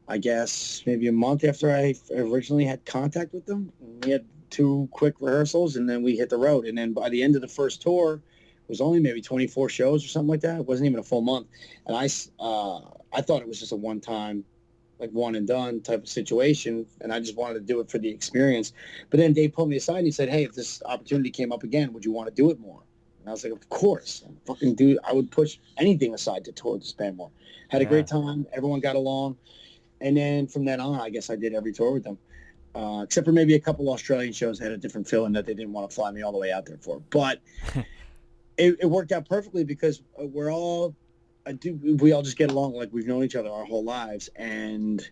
I guess, maybe a month after I originally had contact with them. We had 2 quick rehearsals, and then we hit the road. And then by the end of the first tour, it was only maybe 24 shows or something like that. It wasn't even a full month. And I thought it was just a one-time like one and done type of situation, and I just wanted to do it for the experience. But then Dave pulled me aside and he said, hey, if this opportunity came up again, would you want to do it more? And I was like, of course. Fucking dude, I would push anything aside to tour this band more. Had a great time. Everyone got along. And then from then on, I guess I did every tour with them. Except for maybe a couple Australian shows had a different feeling that they didn't want to fly me all the way out there for. But it worked out perfectly because we all just get along like we've known each other our whole lives. And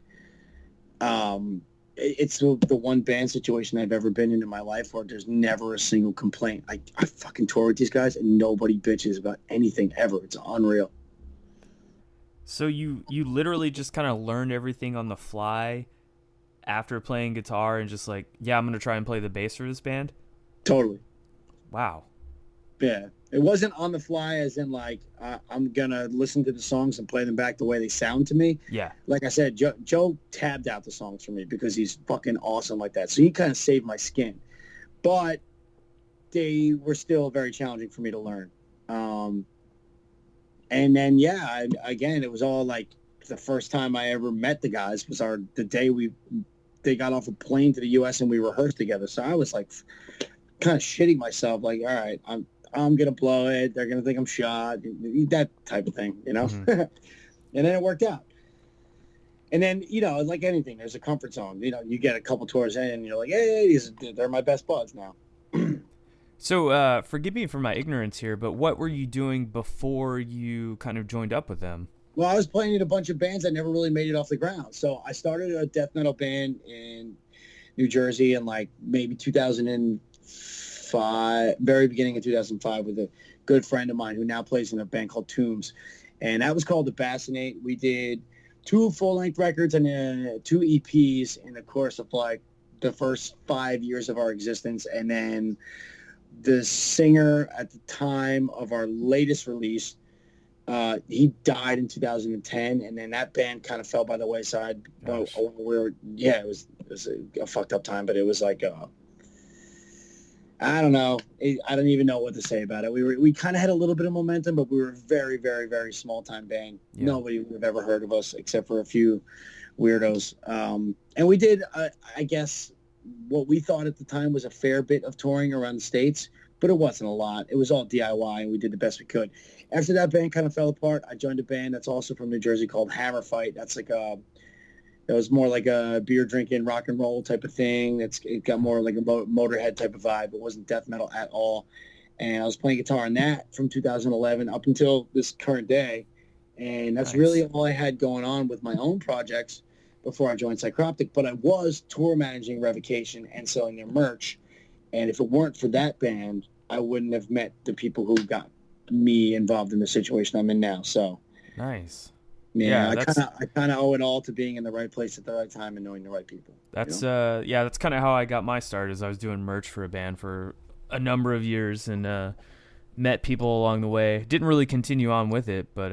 it's the one band situation I've ever been in my life where there's never a single complaint. I fucking tour with these guys and nobody bitches about anything ever. It's unreal. So you literally just kind of learned everything on the fly after playing guitar and just like, yeah, I'm going to try and play the bass for this band? Totally. Wow. Yeah. It wasn't on the fly as in like, I'm going to listen to the songs and play them back the way they sound to me. Yeah. Like I said, Joe tabbed out the songs for me because he's fucking awesome like that. So he kind of saved my skin. But they were still very challenging for me to learn. And then, yeah, again, it was all like the first time I ever met the guys was the day they got off a plane to the U.S. and we rehearsed together. So I was like kind of shitting myself, like, all right, I'm going to blow it. They're going to think I'm shot, that type of thing, you know? Mm-hmm. And then it worked out. And then, you know, like anything, there's a comfort zone. You know, you get a couple tours in and you're like, hey, they're my best buds now. So, forgive me for my ignorance here, but what were you doing before you kind of joined up with them? Well, I was playing in a bunch of bands that never really made it off the ground. So I started a death metal band in New Jersey in like maybe 2005, very beginning of 2005 with a good friend of mine who now plays in a band called Tombs. And that was called The Bassinate. We did 2 full-length records and 2 EPs in the course of like the first 5 years of our existence. And then the singer at the time of our latest release, he died in 2010, and then that band kind of fell by the wayside. It was a fucked up time, but it was like I don't know. I don't even know what to say about it. We kind of had a little bit of momentum, but we were a very, very, very small time band. Yeah. Nobody would have ever heard of us except for a few weirdos. And we did, I guess, what we thought at the time was a fair bit of touring around the States, but it wasn't a lot. It was all DIY, and we did the best we could. After that band kind of fell apart, I joined a band that's also from New Jersey called Hammer Fight. That's like it was more like a beer drinking rock and roll type of thing. It got more like a Motorhead type of vibe. It wasn't death metal at all. And I was playing guitar on that from 2011 up until this current day. And that's really all I had going on with my own projects before I joined Psycroptic. But I was tour managing Revocation and selling their merch. And if it weren't for that band, I wouldn't have met the people who got me involved in the situation I'm in now. So nice. Yeah, I kind of owe it all to being in the right place at the right time and knowing the right people. That's that's kind of how I got my start. Is I was doing merch for a band for a number of years and met people along the way. Didn't really continue on with it, but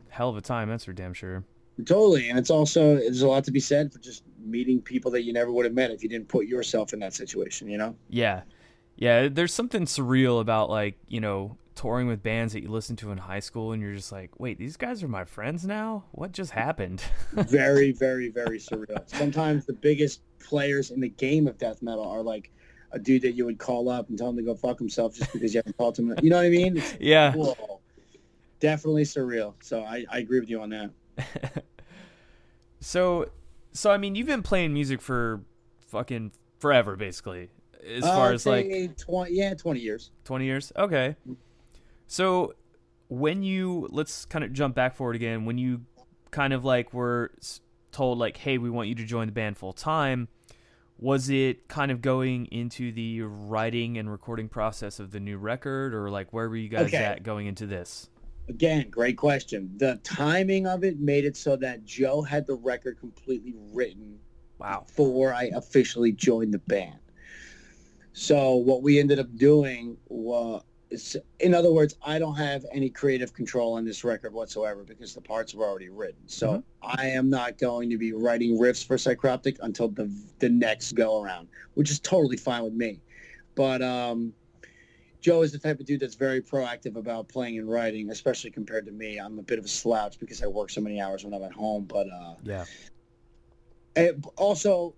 hell of a time, that's for damn sure. Totally, and there's a lot to be said for just meeting people that you never would have met if you didn't put yourself in that situation, you know? Yeah. There's something surreal about, like, you know, touring with bands that you listen to in high school and you're just like, wait, these guys are my friends now? What just happened? Very, very, very surreal. Sometimes the biggest players in the game of death metal are like a dude that you would call up and tell him to go fuck himself just because you haven't talked to him. You know what I mean? Yeah. Cool. Definitely surreal. So I agree with you on that. So I mean, you've been playing music for fucking forever, basically. As far as like 20 years. 20 years? Okay. So let's kind of jump back forward again. When you kind of like were told like, hey, we want you to join the band full time, was it kind of going into the writing and recording process of the new record, or like where were you guys at going into this? Again, great question. The timing of it made it so that Joe had the record completely written before I officially joined the band. So what we ended up doing was, in other words, I don't have any creative control on this record whatsoever because the parts were already written. So I am not going to be writing riffs for Psycroptic until the next go around, which is totally fine with me. But Joe is the type of dude that's very proactive about playing and writing, especially compared to me. I'm a bit of a slouch because I work so many hours when I'm at home. But yeah. Also,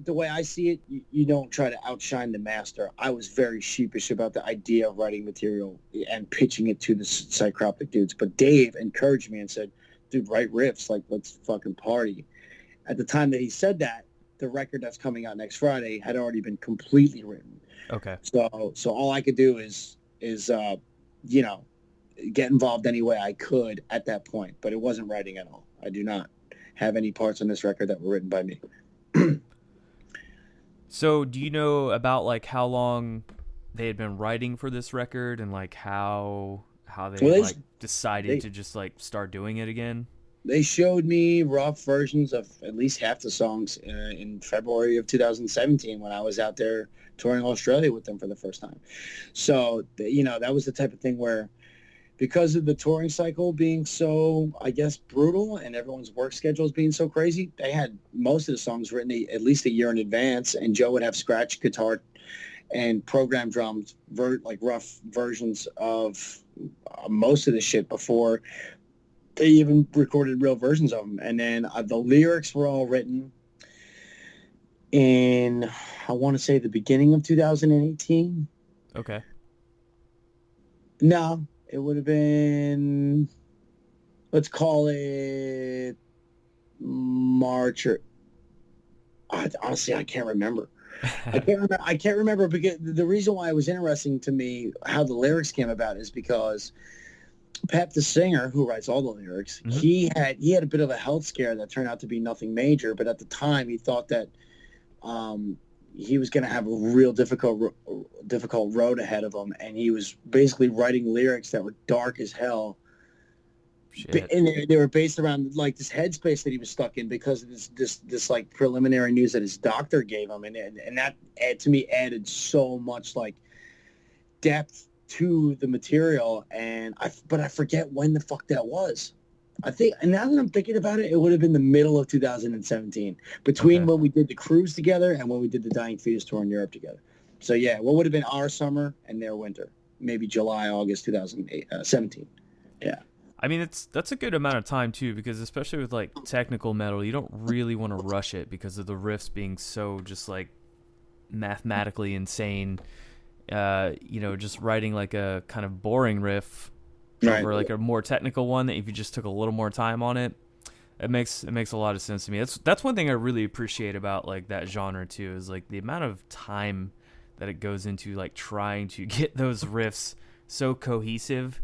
the way I see it, you don't try to outshine the master. I was very sheepish about the idea of writing material and pitching it to the Psycroptic dudes. But Dave encouraged me and said, dude, write riffs. Like, let's fucking party. At the time that he said that, the record that's coming out next Friday had already been completely written. Okay. So all I could do is you know, get involved any way I could at that point. But it wasn't writing at all. I do not have any parts on this record that were written by me. So do you know about like how long they had been writing for this record and like how they decided to just like start doing it again? They showed me rough versions of at least half the songs in February of 2017 when I was out there touring Australia with them for the first time. So, you know, that was the type of thing where because of the touring cycle being so, I guess, brutal and everyone's work schedules being so crazy, they had most of the songs written at least a year in advance, and Joe would have scratch guitar and program drums, like rough versions of most of the shit before they even recorded real versions of them. And then the lyrics were all written in, I want to say, the beginning of 2018. Okay. No, it would have been, let's call it March or, honestly, I can't remember. I can't remember because the reason why it was interesting to me how the lyrics came about is because Pep, the singer who writes all the lyrics, mm-hmm. he had a bit of a health scare that turned out to be nothing major, but at the time he thought that he was going to have a real difficult road ahead of him, and he was basically writing lyrics that were dark as hell. Shit. And they were based around like this headspace that he was stuck in because of this like preliminary news that his doctor gave him, and that to me added so much like depth to the material. And I forget when the fuck that was. I think, and now that I'm thinking about it, it would have been the middle of 2017 between when we did the cruise together and when we did the Dying Fetus tour in Europe together. So yeah, what would have been our summer and their winter, maybe July, August 2017. Yeah. I mean, that's a good amount of time too, because especially with like technical metal, you don't really want to rush it because of the riffs being so just like mathematically insane. You know, just writing like a kind of boring riff over like a more technical one that if you just took a little more time on it, it makes a lot of sense to me. That's one thing I really appreciate about like that genre too, is like the amount of time that it goes into like trying to get those riffs so cohesive.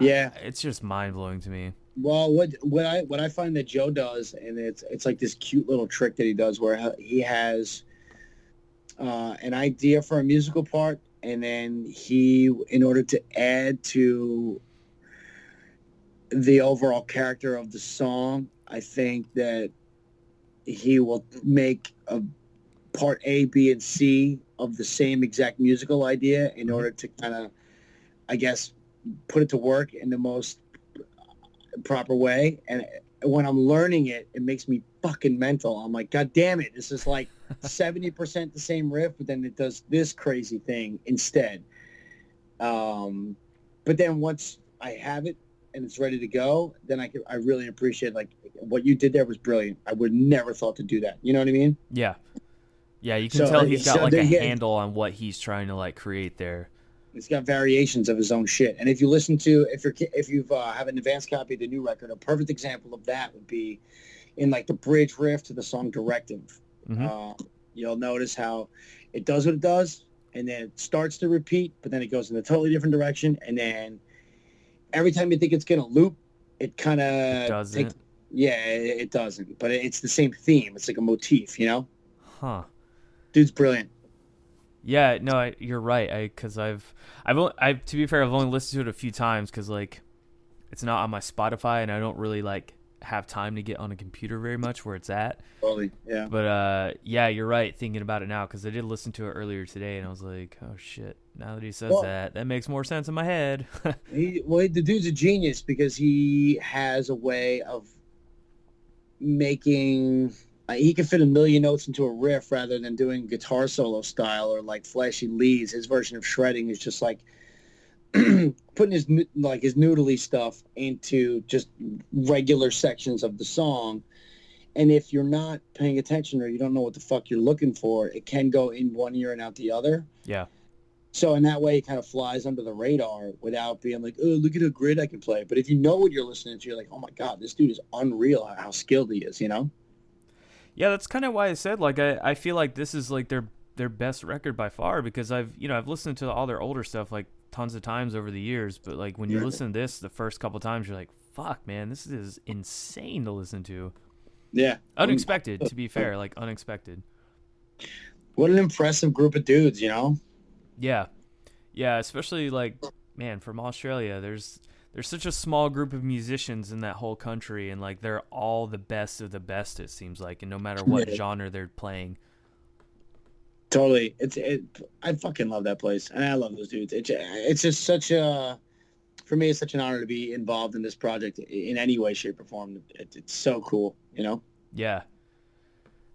Yeah, it's just mind blowing to me. Well, what I find that Joe does, and it's like this cute little trick that he does where he has an idea for a musical part, and then in order to add to the overall character of the song, I think that he will make a part A, B, and C of the same exact musical idea in order to kind of, I guess, put it to work in the most proper way. And when I'm learning it, it makes me fucking mental. I'm like, God damn it, this is like 70% the same riff, but then it does this crazy thing instead. But then once I have it and it's ready to go, then I really appreciate, like, what you did there was brilliant. I would never thought to do that. You know what I mean? Yeah. Yeah, you can tell he's got like a handle on what he's trying to like create there. He's got variations of his own shit. And if you listen to, if you have an advanced copy of the new record, a perfect example of that would be in like the bridge riff to the song Directive. Mm-hmm. You'll notice how it does what it does, and then it starts to repeat, but then it goes in a totally different direction. And then every time you think it's going to loop, it kind of doesn't. It doesn't. But it's the same theme. It's like a motif, you know? Huh. Dude's brilliant. Yeah, no, you're right. Because I've to be fair, I've only listened to it a few times because like it's not on my Spotify, and I don't really like have time to get on a computer very much where it's at. Totally, yeah. But yeah, you're right. Thinking about it now, because I did listen to it earlier today, and I was like, oh shit. Now that he says that makes more sense in my head. The dude's a genius because he has a way of making He can fit a million notes into a riff rather than doing guitar solo style or like flashy leads. His version of shredding is just like putting his noodly stuff into just regular sections of the song. And if you're not paying attention or you don't know what the fuck you're looking for, it can go in one ear and out the other. Yeah. So in that way, it kind of flies under the radar without being like, oh, look at how great I can play. But if you know what you're listening to, you're like, oh my God, this dude is unreal how skilled he is, you know? Yeah, that's kind of why I said, like, I feel like this is like their best record by far, because I've listened to all their older stuff like tons of times over the years, but like when you listen to this the first couple times, you're like, fuck, man, this is insane to listen to. Yeah. Unexpected, to be fair, like unexpected. What an impressive group of dudes, you know? Yeah. Yeah, especially like, man, from Australia, there's such a small group of musicians in that whole country, and like they're all the best of the best, it seems like, and no matter what genre they're playing. Totally. I fucking love that place, and I love those dudes. It's just such a, for me, it's such an honor to be involved in this project in any way, shape, or form. It's so cool, you know? Yeah.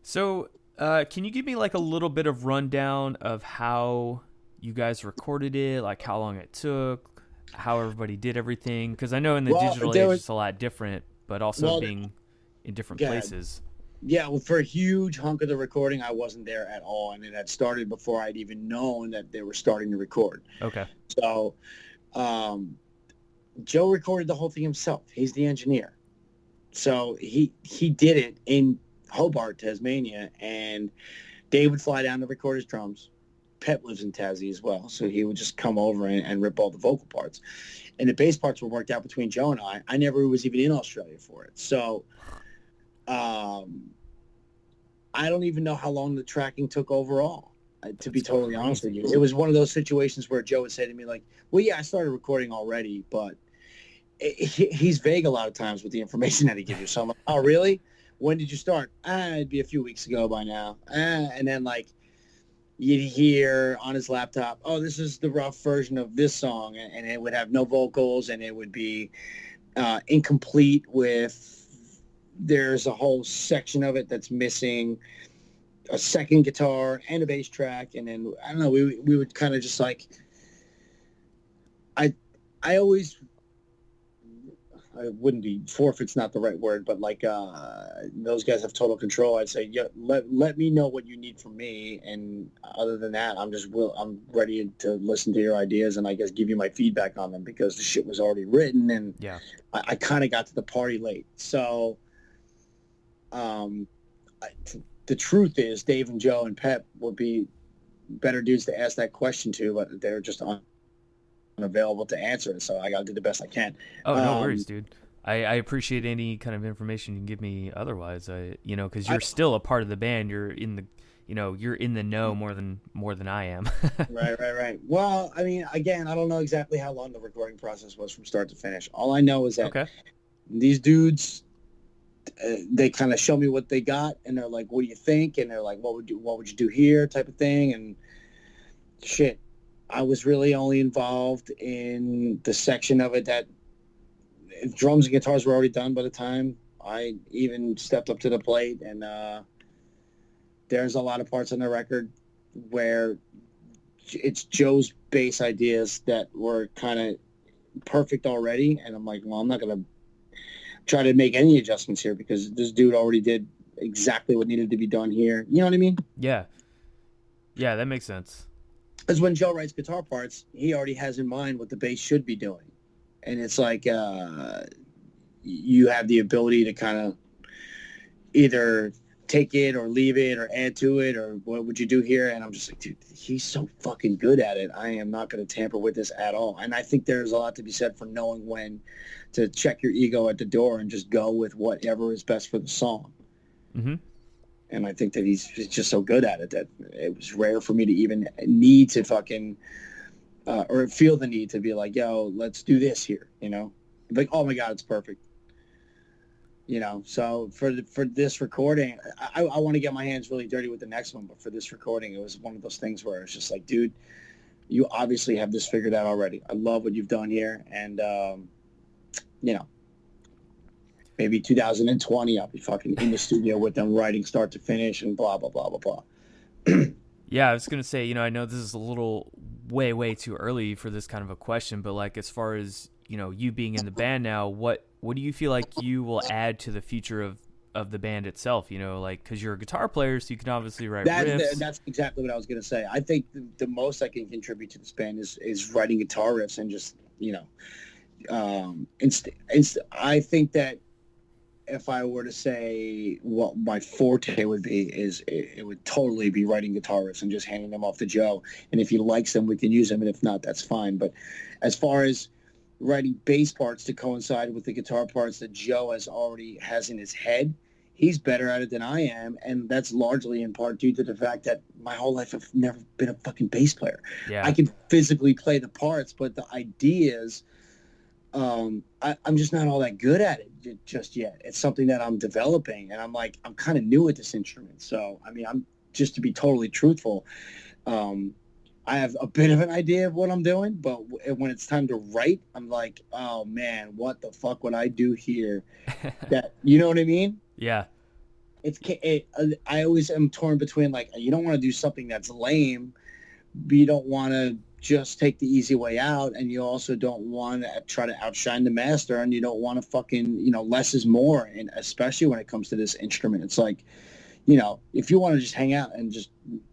So, can you give me like a little bit of rundown of how you guys recorded it, like how long it took, how everybody did everything? Because I know in the digital age it's a lot different, but also being in different places. Yeah, well, for a huge hunk of the recording, I wasn't there at all, and it had started before I'd even known that they were starting to record. Okay. So, Joe recorded the whole thing himself. He's the engineer. So he did it in Hobart, Tasmania, and Dave would fly down to record his drums. Pep lives in Tassie as well, so he would just come over and rip all the vocal parts. And the bass parts were worked out between Joe and I. I never was even in Australia for it. So I don't even know how long the tracking took overall, to be totally honest with you. It was one of those situations where Joe would say to me like, well, yeah, I started recording already, but he's vague a lot of times with the information that he gives you. So I'm like, oh, really? When did you start? It'd be a few weeks ago by now. And then like you'd hear on his laptop, oh, this is the rough version of this song. And it would have no vocals, and it would be incomplete with, there's a whole section of it that's missing a second guitar and a bass track. And then, I don't know, we would kind of just like, I always, I wouldn't be, forfeit's not the right word, but like those guys have total control. I'd say, yeah, let me know what you need from me, and other than that, I'm ready to listen to your ideas and I guess give you my feedback on them, because the shit was already written, and yeah, I kind of got to the party late. So the truth is, Dave and Joe and Pep would be better dudes to ask that question to, but they're just unavailable to answer it, so I gotta do the best I can. Oh, no worries, dude. I appreciate any kind of information you can give me otherwise, because you're still a part of the band. You're in the you're in the know more than I am. Right. Well, I mean, again, I don't know exactly how long the recording process was from start to finish. All I know is that these dudes, they kind of show me what they got, and they're like, what do you think? And they're like, what would you do here, type of thing. And shit, I was really only involved in the section of it that drums and guitars were already done by the time I even stepped up to the plate. And there's a lot of parts on the record where it's Joe's bass ideas that were kind of perfect already. And I'm like, well, I'm not going to try to make any adjustments here, because this dude already did exactly what needed to be done here. You know what I mean? Yeah, that makes sense. Because when Joe writes guitar parts, he already has in mind what the bass should be doing. And it's like you have the ability to kind of either take it or leave it or add to it, or what would you do here? And I'm just like, dude, he's so fucking good at it. I am not going to tamper with this at all. And I think there's a lot to be said for knowing when to check your ego at the door and just go with whatever is best for the song. Mm-hmm. And I think that he's just so good at it that it was rare for me to even need to fucking or feel the need to be like, yo, let's do this here, like, oh my God, it's perfect. So for this recording, I want to get my hands really dirty with the next one, but for this recording, it was one of those things where it's just like, dude, you obviously have this figured out already. I love what you've done here, and maybe 2020, I'll be fucking in the studio with them, writing start to finish and blah, blah, blah, blah, blah. Yeah, I was going to say, I know this is a little way too early for this kind of a question, but like, as far as, you being in the band now, what do you feel like you will add to the future of the band itself? Like, because you're a guitar player, so you can obviously write riffs. That's exactly what I was going to say. I think the most I can contribute to this band is writing guitar riffs and just, I think that if I were to say what my forte would be, it would totally be writing guitar riffs and just handing them off to Joe. And if he likes them, we can use them. And if not, that's fine. But as far as writing bass parts to coincide with the guitar parts that Joe has in his head, he's better at it than I am. And that's largely in part due to the fact that my whole life I've never been a fucking bass player. Yeah. I can physically play the parts, but the ideas, I'm just not all that good at it just yet. It's something that I'm developing, and I'm kind of new at this instrument. So, I mean, I'm just to be totally truthful. I have a bit of an idea of what I'm doing, but when it's time to write, I'm like, oh man, what the fuck would I do here? That, you know what I mean? Yeah. I always am torn between, like, you don't want to do something that's lame, but you don't want to just take the easy way out, and you also don't want to try to outshine the master, and you don't want to fucking, less is more, and especially when it comes to this instrument. It's like, if you want to just hang out and just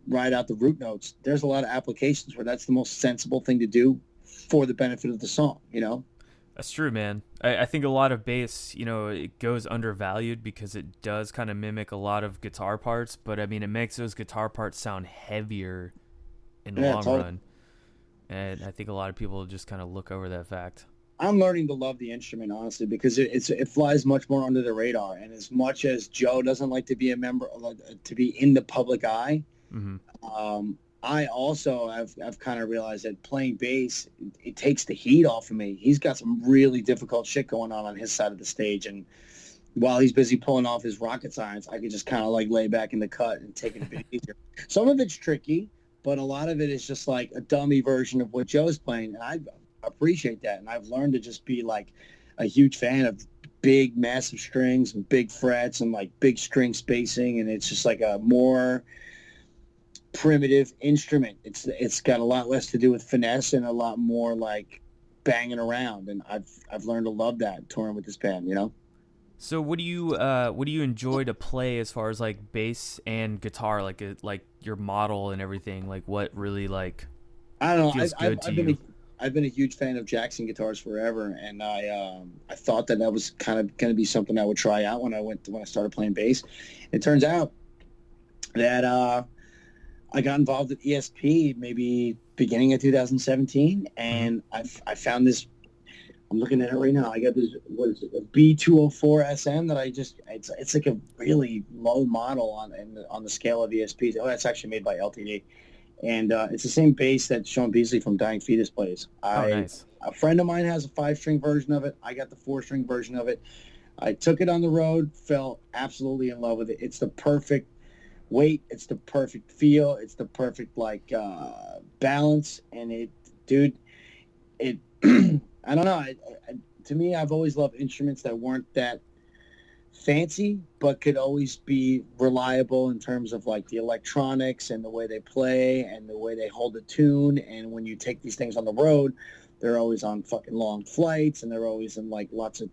ride out the root notes, there's a lot of applications where that's the most sensible thing to do for the benefit of the song, That's true, man. I think a lot of bass, it goes undervalued because it does kind of mimic a lot of guitar parts, but I mean, it makes those guitar parts sound heavier in the long run. And I think a lot of people just kind of look over that fact. I'm learning to love the instrument, honestly, because it flies much more under the radar. And as much as Joe doesn't like to be to be in the public eye, mm-hmm. I also have kind of realized that playing bass, it takes the heat off of me. He's got some really difficult shit going on his side of the stage, and while he's busy pulling off his rocket science, I could just kind of like lay back in the cut and take it a bit easier. Some of it's tricky, but a lot of it is just like a dummy version of what Joe's playing, and I appreciate that. And I've learned to just be like a huge fan of big, massive strings and big frets and like big string spacing, and it's just like a more primitive instrument. It's got a lot less to do with finesse and a lot more like banging around, and I've learned to love that touring with this band. So what do you enjoy to play as far as like bass and guitar, like your model and everything? Like what really like I don't know. feels good to you? I've been a huge fan of Jackson guitars forever, and I thought that was kind of going to be something I would try out when I started playing bass. It turns out that I got involved at ESP maybe beginning of 2017, and I found this. I'm looking at it right now. I got this, what is it, a B204 SM that it's like a really low model on the scale of ESPs. Oh, that's actually made by LTD. And it's the same bass that Sean Beasley from Dying Fetus plays. Nice. A friend of mine has a 5-string version of it. I got the 4-string version of it. I took it on the road, fell absolutely in love with it. It's the perfect weight. It's the perfect feel. It's the perfect balance. And I don't know. To me, I've always loved instruments that weren't that fancy, but could always be reliable in terms of like the electronics and the way they play and the way they hold a tune. And when you take these things on the road, they're always on fucking long flights, and they're always in like lots of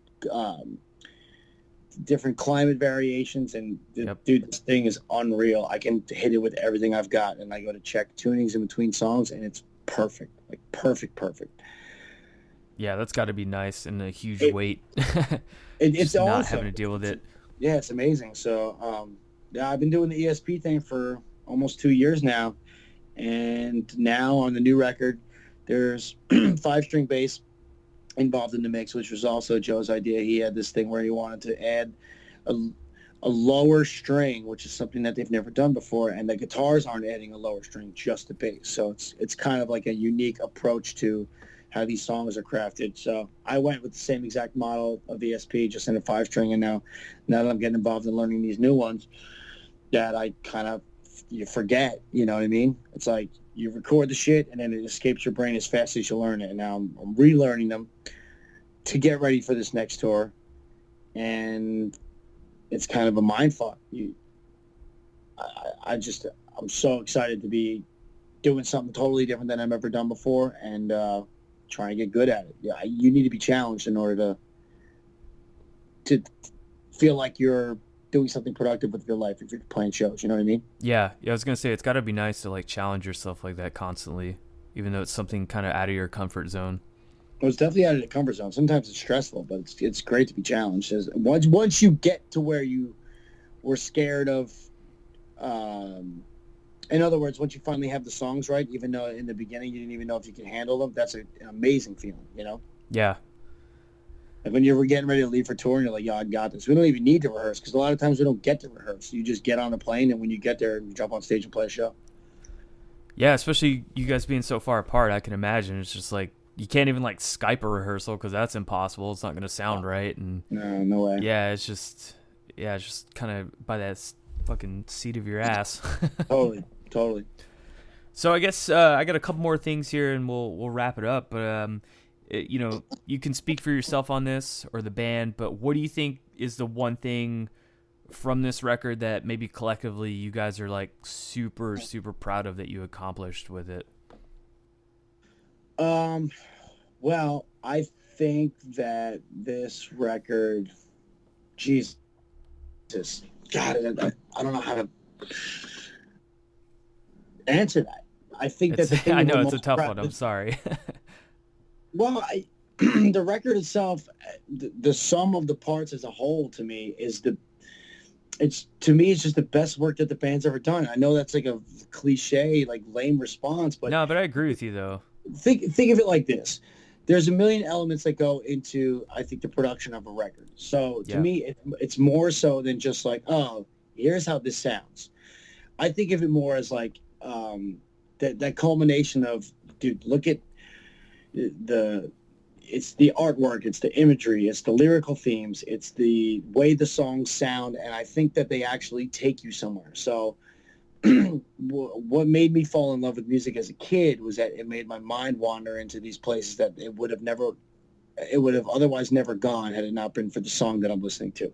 different climate variations. And dude, this thing is unreal. I can hit it with everything I've got, and I go to check tunings in between songs, and it's perfect, like perfect. Yeah, that's got to be nice, and a huge weight. It's not awesome. having to deal with it. Yeah, it's amazing. So, I've been doing the ESP thing for almost 2 years now, and now on the new record, there's 5-string bass involved in the mix, which was also Joe's idea. He had this thing where he wanted to add a lower string, which is something that they've never done before, and the guitars aren't adding a lower string, just the bass. So it's kind of like a unique approach to how these songs are crafted. So I went with the same exact model of ESP, just in a 5-string, and now that I'm getting involved in learning these new ones, that I kind of, you forget, you know what I mean? It's like you record the shit, and then it escapes your brain as fast as you learn it, and now I'm relearning them to get ready for this next tour. and it's kind of a mind fuck. I'm so excited to be doing something totally different than I've ever done before, and trying to get good at it. Yeah, you need to be challenged in order to feel like you're doing something productive with your life if you're playing shows. You know what I mean? Yeah. I was gonna say it's got to be nice to like challenge yourself like that constantly, even though it's something kind of out of your comfort zone. Well, it's definitely out of the comfort zone. Sometimes it's stressful, but it's great to be challenged. Once you get to where you were scared of, in other words, once you finally have the songs right, even though in the beginning you didn't even know if you could handle them, that's an amazing feeling, you know? Yeah. Like when you're getting ready to leave for tour and you're like, yo, I got this. We don't even need to rehearse because a lot of times we don't get to rehearse. You just get on the plane, and when you get there, you jump on stage and play a show. Yeah, especially you guys being so far apart, I can imagine. It's just like you can't even like Skype a rehearsal because that's impossible. It's not going to sound right. And no way. Yeah, it's just kind of by that fucking seat of your ass. Totally. So I guess I got a couple more things here, and we'll wrap it up. But you can speak for yourself on this or the band. But what do you think is the one thing from this record that maybe collectively you guys are like super super proud of that you accomplished with it? Well, I think that this record, Jesus, God, I don't know how to answer that. I think that the thing I know it's a tough one. I'm sorry. Well, the record itself, the sum of the parts as a whole, to me is it's just the best work that the band's ever done. I know that's like a cliche, like lame response, but no, but I agree with you though. Think of it like this. There's a million elements that go into, I think, the production of a record. So to me, it's more so than just like, oh, here's how this sounds. I think of it more as like that culmination of, dude, look at it's the artwork, it's the imagery, it's the lyrical themes, it's the way the songs sound, and I think that they actually take you somewhere. So what made me fall in love with music as a kid was that it made my mind wander into these places that it would have otherwise never gone had it not been for the song that I'm listening to.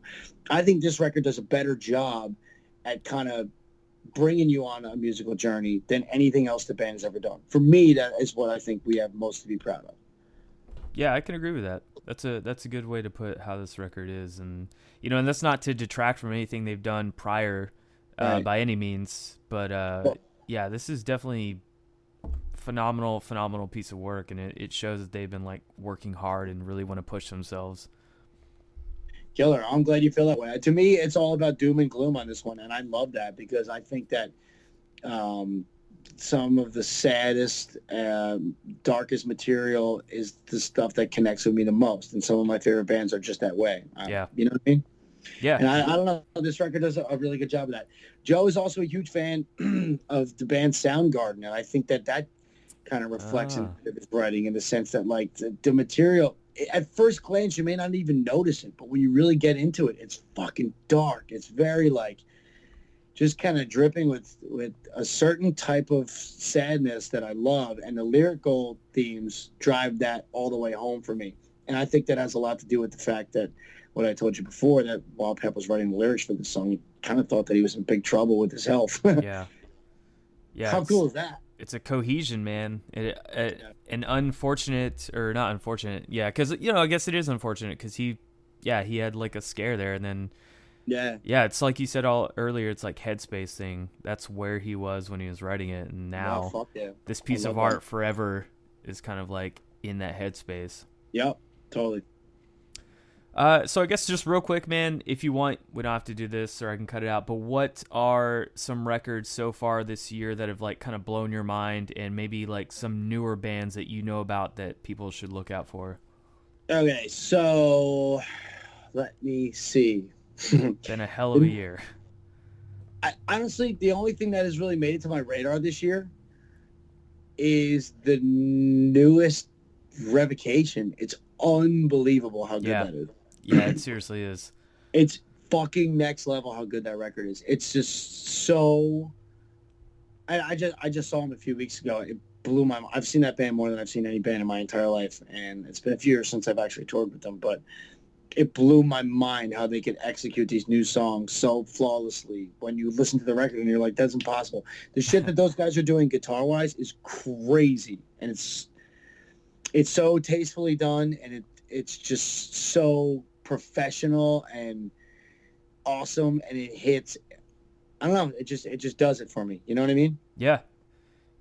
I think this record does a better job at kind of bringing you on a musical journey than anything else the band has ever done. For me, that is what I think we have most to be proud of. Yeah, I can agree with that. That's a good way to put how this record is, and and that's not to detract from anything they've done prior. Right. By any means, but this is definitely phenomenal piece of work, and it shows that they've been like working hard and really want to push themselves. Killer. I'm glad you feel that way. To me, it's all about doom and gloom on this one, and I love that because I think that some of the saddest, darkest material is the stuff that connects with me the most, and some of my favorite bands are just that way. You know what I mean? Yeah. And I don't know, this record does a really good job of that. Joe is also a huge fan of the band Soundgarden, and I think that kind of reflects in his writing in the sense that, like, the material, at first glance, you may not even notice it, but when you really get into it, it's fucking dark. It's very, like, just kind of dripping with a certain type of sadness that I love, and the lyrical themes drive that all the way home for me. And I think that has a lot to do with the fact that what I told you before, that while Pep was writing the lyrics for this song, he kind of thought that he was in big trouble with his health. Yeah. How cool is that? It's a cohesion, man. An unfortunate, or not unfortunate, because, I guess it is unfortunate because he had like a scare there, and then it's like you said earlier, it's like headspace thing. That's where he was when he was writing it, and now this piece of art forever is kind of like in that headspace. Yep, totally. So I guess just real quick, man, if you want, we don't have to do this or I can cut it out, but what are some records so far this year that have like kind of blown your mind, and maybe like some newer bands that you know about that people should look out for? Okay, so let me see. Been a hell of a year. Honestly, the only thing that has really made it to my radar this year is the newest Revocation. It's unbelievable how good that is. Yeah, it seriously is. It's fucking next level how good that record is. It's just so... I just saw him a few weeks ago. It blew my mind. I've seen that band more than I've seen any band in my entire life, and it's been a few years since I've actually toured with them, but it blew my mind how they could execute these new songs so flawlessly. When you listen to the record and you're like, that's impossible. The shit that those guys are doing guitar-wise is crazy. And it's so tastefully done, and it's just so professional and awesome, and it hits. I don't know, it just does it for me. You know what I mean? Yeah.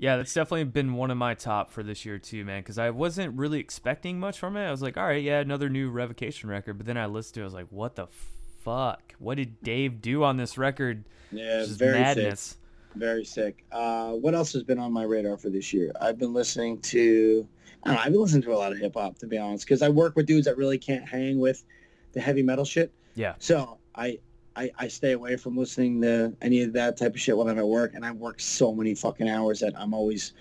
Yeah, that's definitely been one of my top for this year too, man, because I wasn't really expecting much from it. I was like, all right, yeah, another new Revocation record. But then I listened to it, I was like, what the fuck? What did Dave do on this record? Yeah, just very madness. sick. Very sick. What else has been on my radar for this year? I've been listening to a lot of hip-hop, to be honest, because I work with dudes that really can't hang with the heavy metal shit. Yeah. So I stay away from listening to any of that type of shit when I'm at work, and I work so many fucking hours that I'm always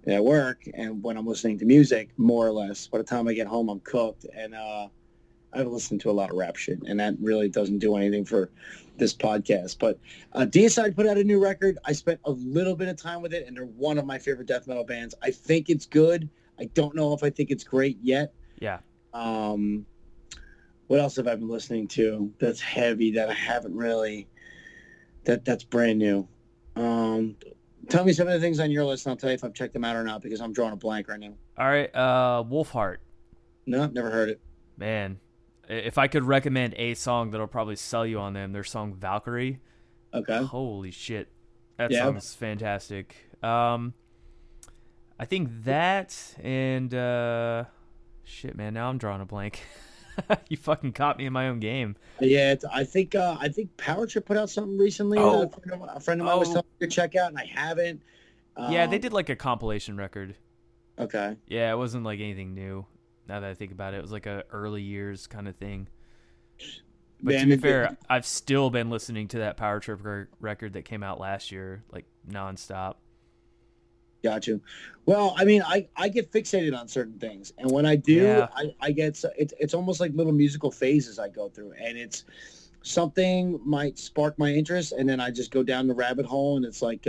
at work, and when I'm listening to music, more or less, by the time I get home, I'm cooked, and I've listened to a lot of rap shit, and that really doesn't do anything for this podcast. But Deicide put out a new record. I spent a little bit of time with it, and they're one of my favorite death metal bands. I think it's good. I don't know if I think it's great yet. Yeah. What else have I been listening to that's heavy that I haven't really, that's brand new? Tell me some of the things on your list, and I'll tell you if I've checked them out or not, because I'm drawing a blank right now. All right, Wolfheart. No, never heard it. Man, if I could recommend a song that'll probably sell you on them, their song Valkyrie. Okay. Holy shit. That song's fantastic. I think that and shit, man, now I'm drawing a blank. You fucking caught me in my own game. Yeah, I think Power Trip put out something recently that a friend of mine was telling me to check out, and I haven't. Yeah, they did like a compilation record. Okay. Yeah, it wasn't like anything new. Now that I think about it, it was like a early years kind of thing. But Man, to be fair, I've still been listening to that Power Trip record that came out last year, like nonstop. Got you. Well, I mean, I get fixated on certain things, and when I do, I get it's almost like little musical phases I go through, and it's something might spark my interest, and then I just go down the rabbit hole, and it's like,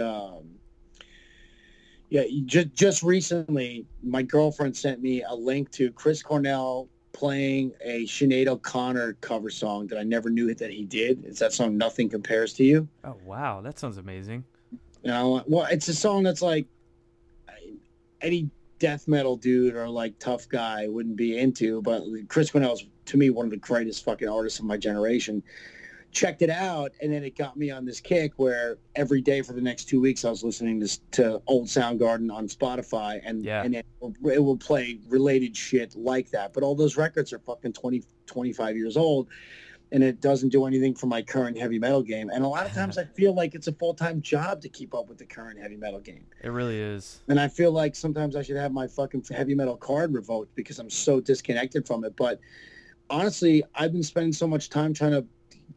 just recently, my girlfriend sent me a link to Chris Cornell playing a Sinead O'Connor cover song that I never knew that he did. It's that song "Nothing Compares to You." Oh wow, that sounds amazing. You know, well, it's a song that's like any death metal dude or like tough guy wouldn't be into, but Chris Cornell is, to me, one of the greatest fucking artists of my generation. Checked it out, and then it got me on this kick where every day for the next 2 weeks I was listening to Old Soundgarden on Spotify, and it will play related shit like that. But all those records are fucking 20, 25 years old, and it doesn't do anything for my current heavy metal game. And a lot of times I feel like it's a full-time job to keep up with the current heavy metal game. It really is. And I feel like sometimes I should have my fucking heavy metal card revoked because I'm so disconnected from it. But honestly, I've been spending so much time trying to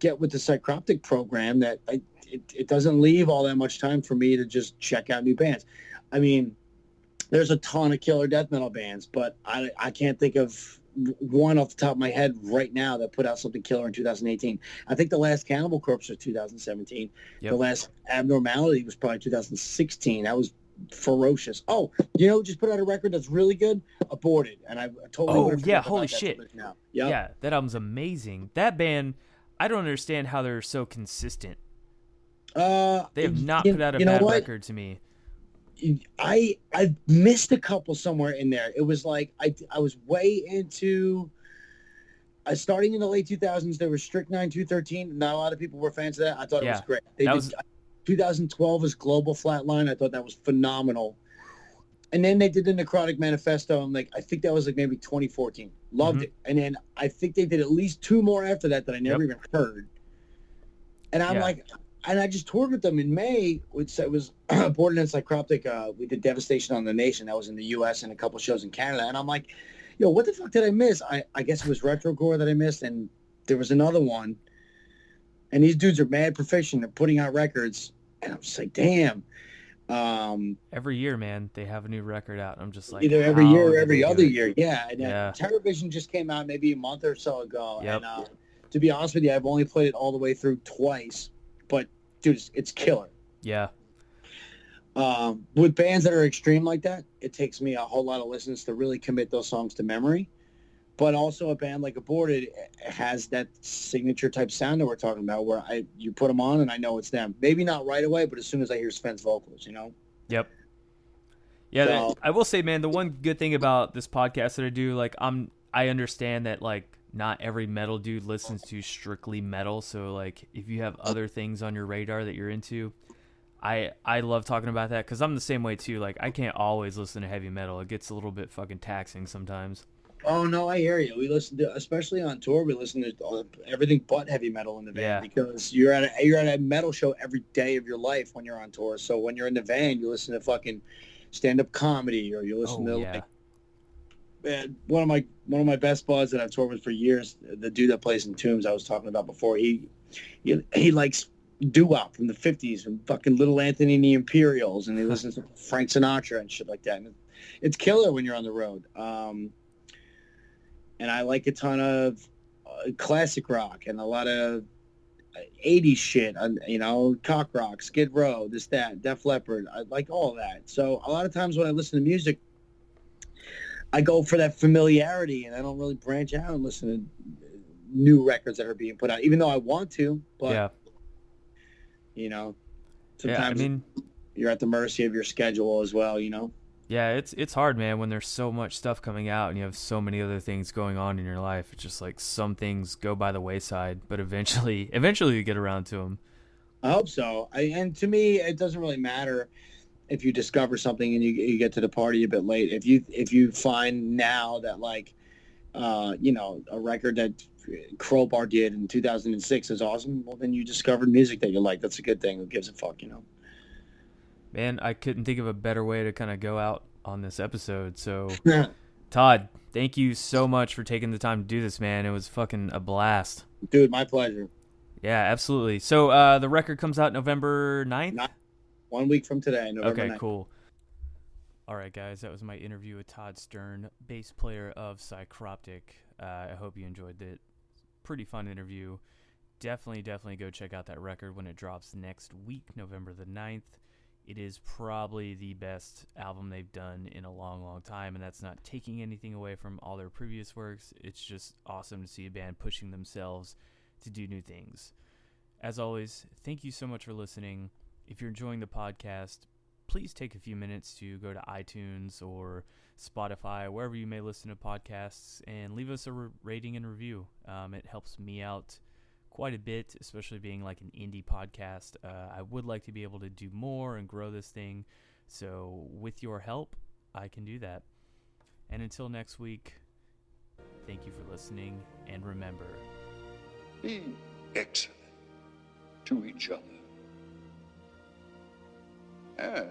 get with the Psycroptic program that it doesn't leave all that much time for me to just check out new bands. I mean, there's a ton of killer death metal bands, but I can't think of one off the top of my head right now that put out something killer in 2018. I think the last Cannibal Corpse was 2017. Yep. The last Abnormality was probably 2016. That was ferocious. Oh, just put out a record that's really good, Aborted. And I totally holy shit. Now. Yep. Yeah, that album's amazing. That band, I don't understand how they're so consistent. They have not put out a bad record to me. I missed a couple somewhere in there. It was like I was way into starting in the late 2000s. There was Strychnine 213. Not a lot of people were fans of that. I thought it was great. 2012 was Global Flatline. I thought that was phenomenal. And then they did the Necrotic Manifesto, and I think that was maybe 2014. Loved it. And then I think they did at least two more after that I never even heard. And I'm like, and I just toured with them in May, which it was Aborted and Psycroptic. We did Devastation on the Nation. That was in the U.S. and a couple shows in Canada. And I'm like, what the fuck did I miss? I guess it was Retrogore that I missed, and there was another one. And these dudes are mad proficient. They're putting out records. And I'm just like, damn. Every year, man, they have a new record out. I'm just like, either every year or every other year. Yeah. And Terrorvision just came out maybe a month or so ago. Yep. And to be honest with you, I've only played it all the way through twice. But, dude, it's killer. Yeah. With bands that are extreme like that, it takes me a whole lot of listens to really commit those songs to memory. But also a band like Aborted has that signature type sound that we're talking about, where you put them on and I know it's them. Maybe not right away, but as soon as I hear Sven's vocals, you know. Yep. Yeah, So, I will say, man, the one good thing about this podcast that I do, like, I understand that, like, not every metal dude listens to strictly metal. So, like, if you have other things on your radar that you're into, I love talking about that, because I'm the same way too. Like, I can't always listen to heavy metal. It gets a little bit fucking taxing sometimes. oh no, I hear you. We listen to, especially on tour, we listen to everything but heavy metal in the van, because you're at a metal show every day of your life when you're on tour. So when you're in the van, you listen to fucking stand-up comedy, or you listen to like, man, one of my best buds that I've toured with for years, the dude that plays in Tombs I was talking about before. He likes doo-wop from the 50s and fucking Little Anthony and the Imperials, and he listens to Frank Sinatra and shit like that. And it's killer when you're on the road. And I like a ton of classic rock and a lot of 80s shit, you know, cock rock, Skid Row, this, that, Def Leppard. I like all that. So a lot of times when I listen to music, I go for that familiarity, and I don't really branch out and listen to new records that are being put out, even though I want to. But, you know, sometimes you're at the mercy of your schedule as well, you know? Yeah, it's hard, man, when there's so much stuff coming out and you have so many other things going on in your life. It's just like some things go by the wayside, but eventually you get around to them. I hope so. And to me, it doesn't really matter if you discover something and you get to the party a bit late. If you find now that, like, you know, a record that Crowbar did in 2006 is awesome, well, then you discovered music that you like. That's a good thing. Who gives a fuck, you know? Man, I couldn't think of a better way to kind of go out on this episode. So, Todd, thank you so much for taking the time to do this, man. It was fucking a blast. Dude, my pleasure. Yeah, absolutely. So, the record comes out November 9th? 1 week from today, November 9th. Okay, cool. All right, guys, that was my interview with Todd Stern, bass player of Psycroptic. I hope you enjoyed it. Pretty fun interview. Definitely go check out that record when it drops next week, November the 9th. It is probably the best album they've done in a long, long time, and that's not taking anything away from all their previous works. It's just awesome to see a band pushing themselves to do new things. As always, thank you so much for listening. If you're enjoying the podcast, please take a few minutes to go to iTunes or Spotify, wherever you may listen to podcasts, and leave us a rating and review. It helps me out quite a bit, especially being like an indie podcast. I would like to be able to do more and grow this thing. So with your help, I can do that. And until next week, thank you for listening. And remember, be excellent to each other. And